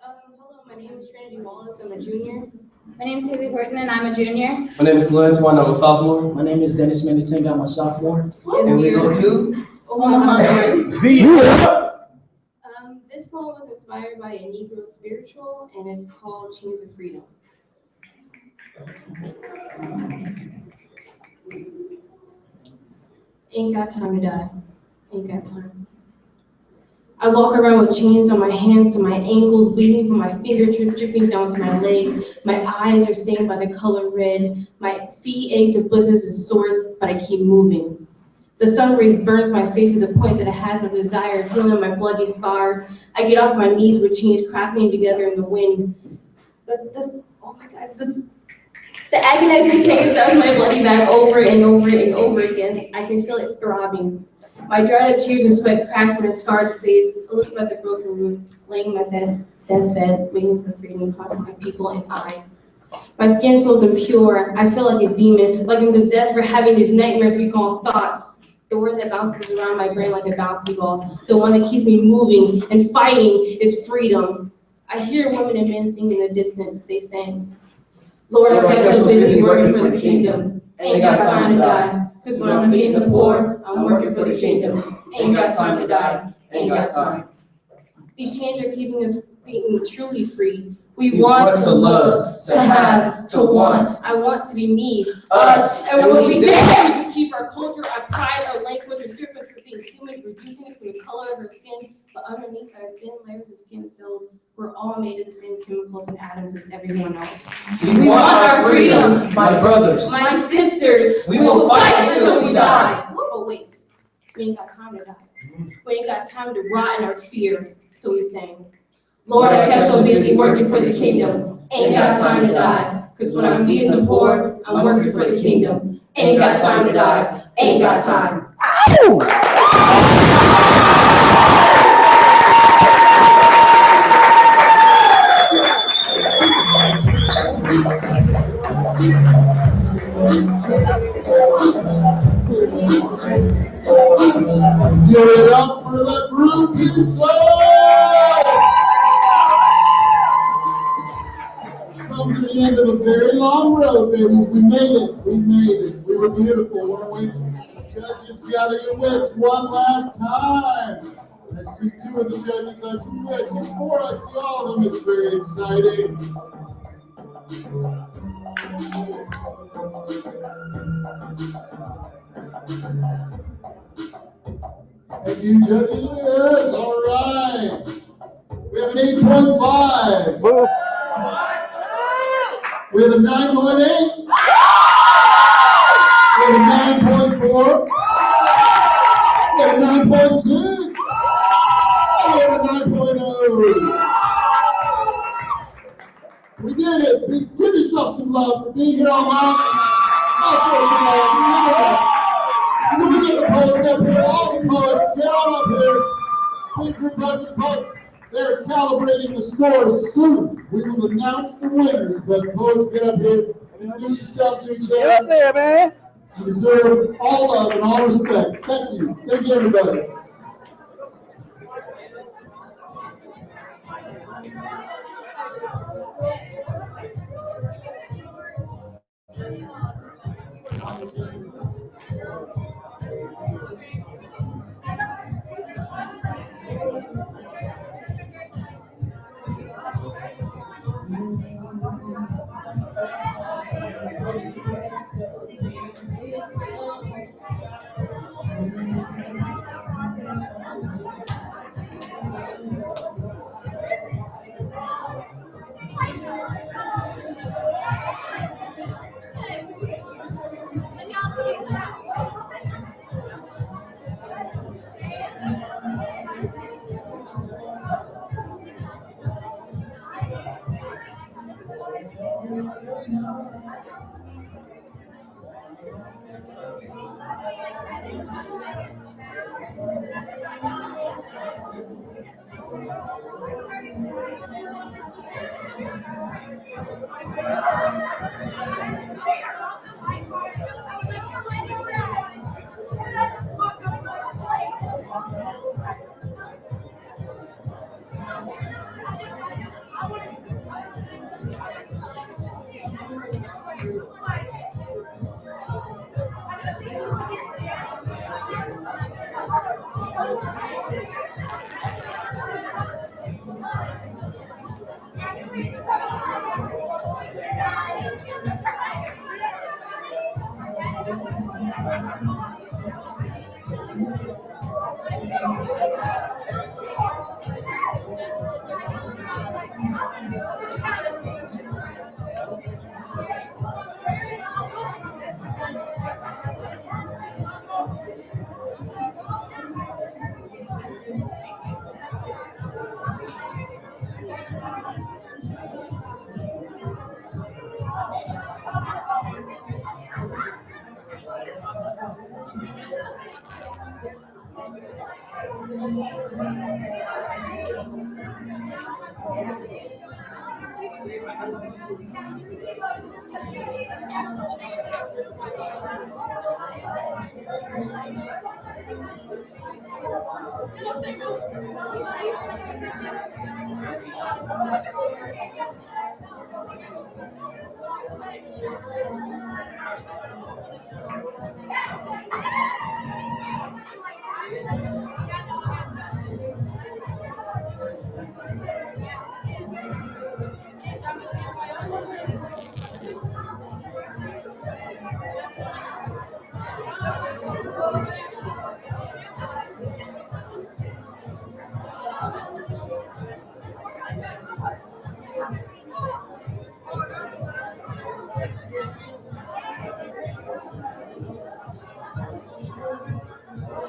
Hello, my name is Trinity Wallace. I'm a junior. My name is Haley Horton and I'm a junior. My name is Glenn Twan, I'm a sophomore. My name is Dennis Manitanga, I'm a sophomore. And we go to Omaha North. This poem was inspired by a Negro spiritual and it's called Chains of Freedom. Ain't got time to die. Ain't got time. I walk around with chains on my hands to my ankles, bleeding from my fingertips dripping down to my legs. My eyes are stained by the color red. My feet aches with blisters and sores, but I keep moving. The sun rays burns my face to the point that it has no desire of healing my bloody scars. I get off my knees with chains crackling together in the wind. Oh my God, the agonizing pain thumbs my bloody back over and over and over again. I can feel it throbbing. My dried up tears and sweat cracks my scarred face. I look at the broken roof, laying in my deathbed, waiting for freedom caused my people and I. My skin feels impure. I feel like a demon, like I'm possessed for having these nightmares we call thoughts. The word that bounces around my brain like a bouncy ball, the one that keeps me moving and fighting is freedom. I hear women and men sing in the distance. They sing, Lord, I kept so busy working for the kingdom. Ain't got time to die. Cause when I'm feeding the poor, I'm working for the kingdom. Ain't got time to die. Ain't got time. These chains are keeping us being truly free. We want to love, to have, to want. I want to be me, us, and when we dare, we keep our culture, our pride, our language, and strip us for being human, reducing us from the color of our skin. But underneath our thin layers of skin cells, we're all made of the same chemicals and atoms as everyone else. We want our freedom, my brothers, my sisters. We will fight until we die. But wait, we ain't got time to die. We ain't got time to rot in our fear. So we sang, Lord, I kept so busy working for the kingdom. Ain't got time to die. Cause when I'm feeding the poor, I'm working for the kingdom. Ain't got time to die. Ain't got time. Give it up for the group yourself! Come to the end of a very long road, babies. We made it. We made it. We were beautiful, weren't we? Judges, gather your wits one last time. I see two of the judges. I see three. I see four. I see all of them. It's very exciting. Thank you, judges. Yes, all right. We have an 8.5. We have a 9.8. We have a 9.4. We have a 9.6. We have a 9.0. We did it. Give yourself some love for being here all night. All sorts of love. Look at that. Can we get the poets up here? All the poets, get on up here. Big group hug to the poets. They're calibrating the scores soon. We will announce the winners, but poets, get up here and introduce yourselves to each other. Get up there, man. You deserve all love and all respect. Thank you. Thank you, everybody.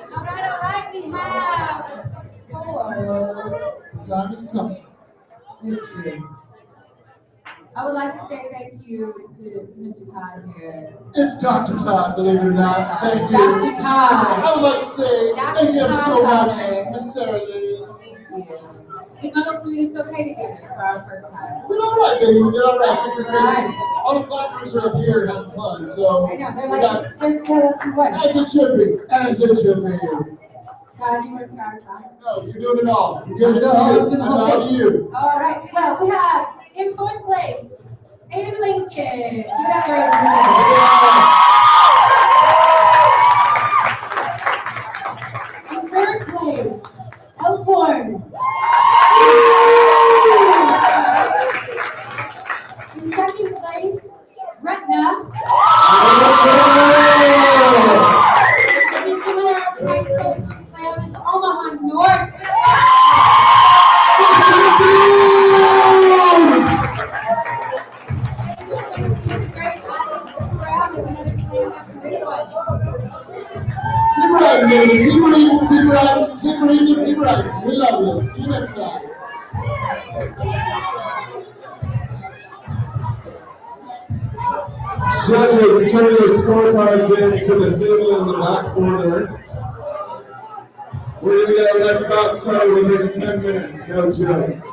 All right, we have scores. Time has come. Let's see. I would like to say thank you to Mr. Todd here. It's Dr. Todd, believe it or not. Thank you. Dr. Todd. I would like to say thank you so much, Miss Sarah Lily. Thank you. We're gonna do this okay together for our first time. We did all right, baby. We did all right. I think we're great team. All the clappers are up here having fun, so. I know, they're like, just tell us what. As it should be. As it should be. Todd, you want to start us off? No, you're doing it all. You're giving it to you. About you. All right. Well, we have in fourth place, Abe Lincoln. Give it up for Abe Lincoln. In third place, Elkhorn. In second place, Gretna. And the winner of tonight's poetry slam is Omaha North. Keep writing, baby. Keep reading, keep writing, keep reading, keep writing. We love you. See you next time. Judges, turn your scorecards in to the table in the back corner. We're going to get our next bout started within 10 minutes, no joke.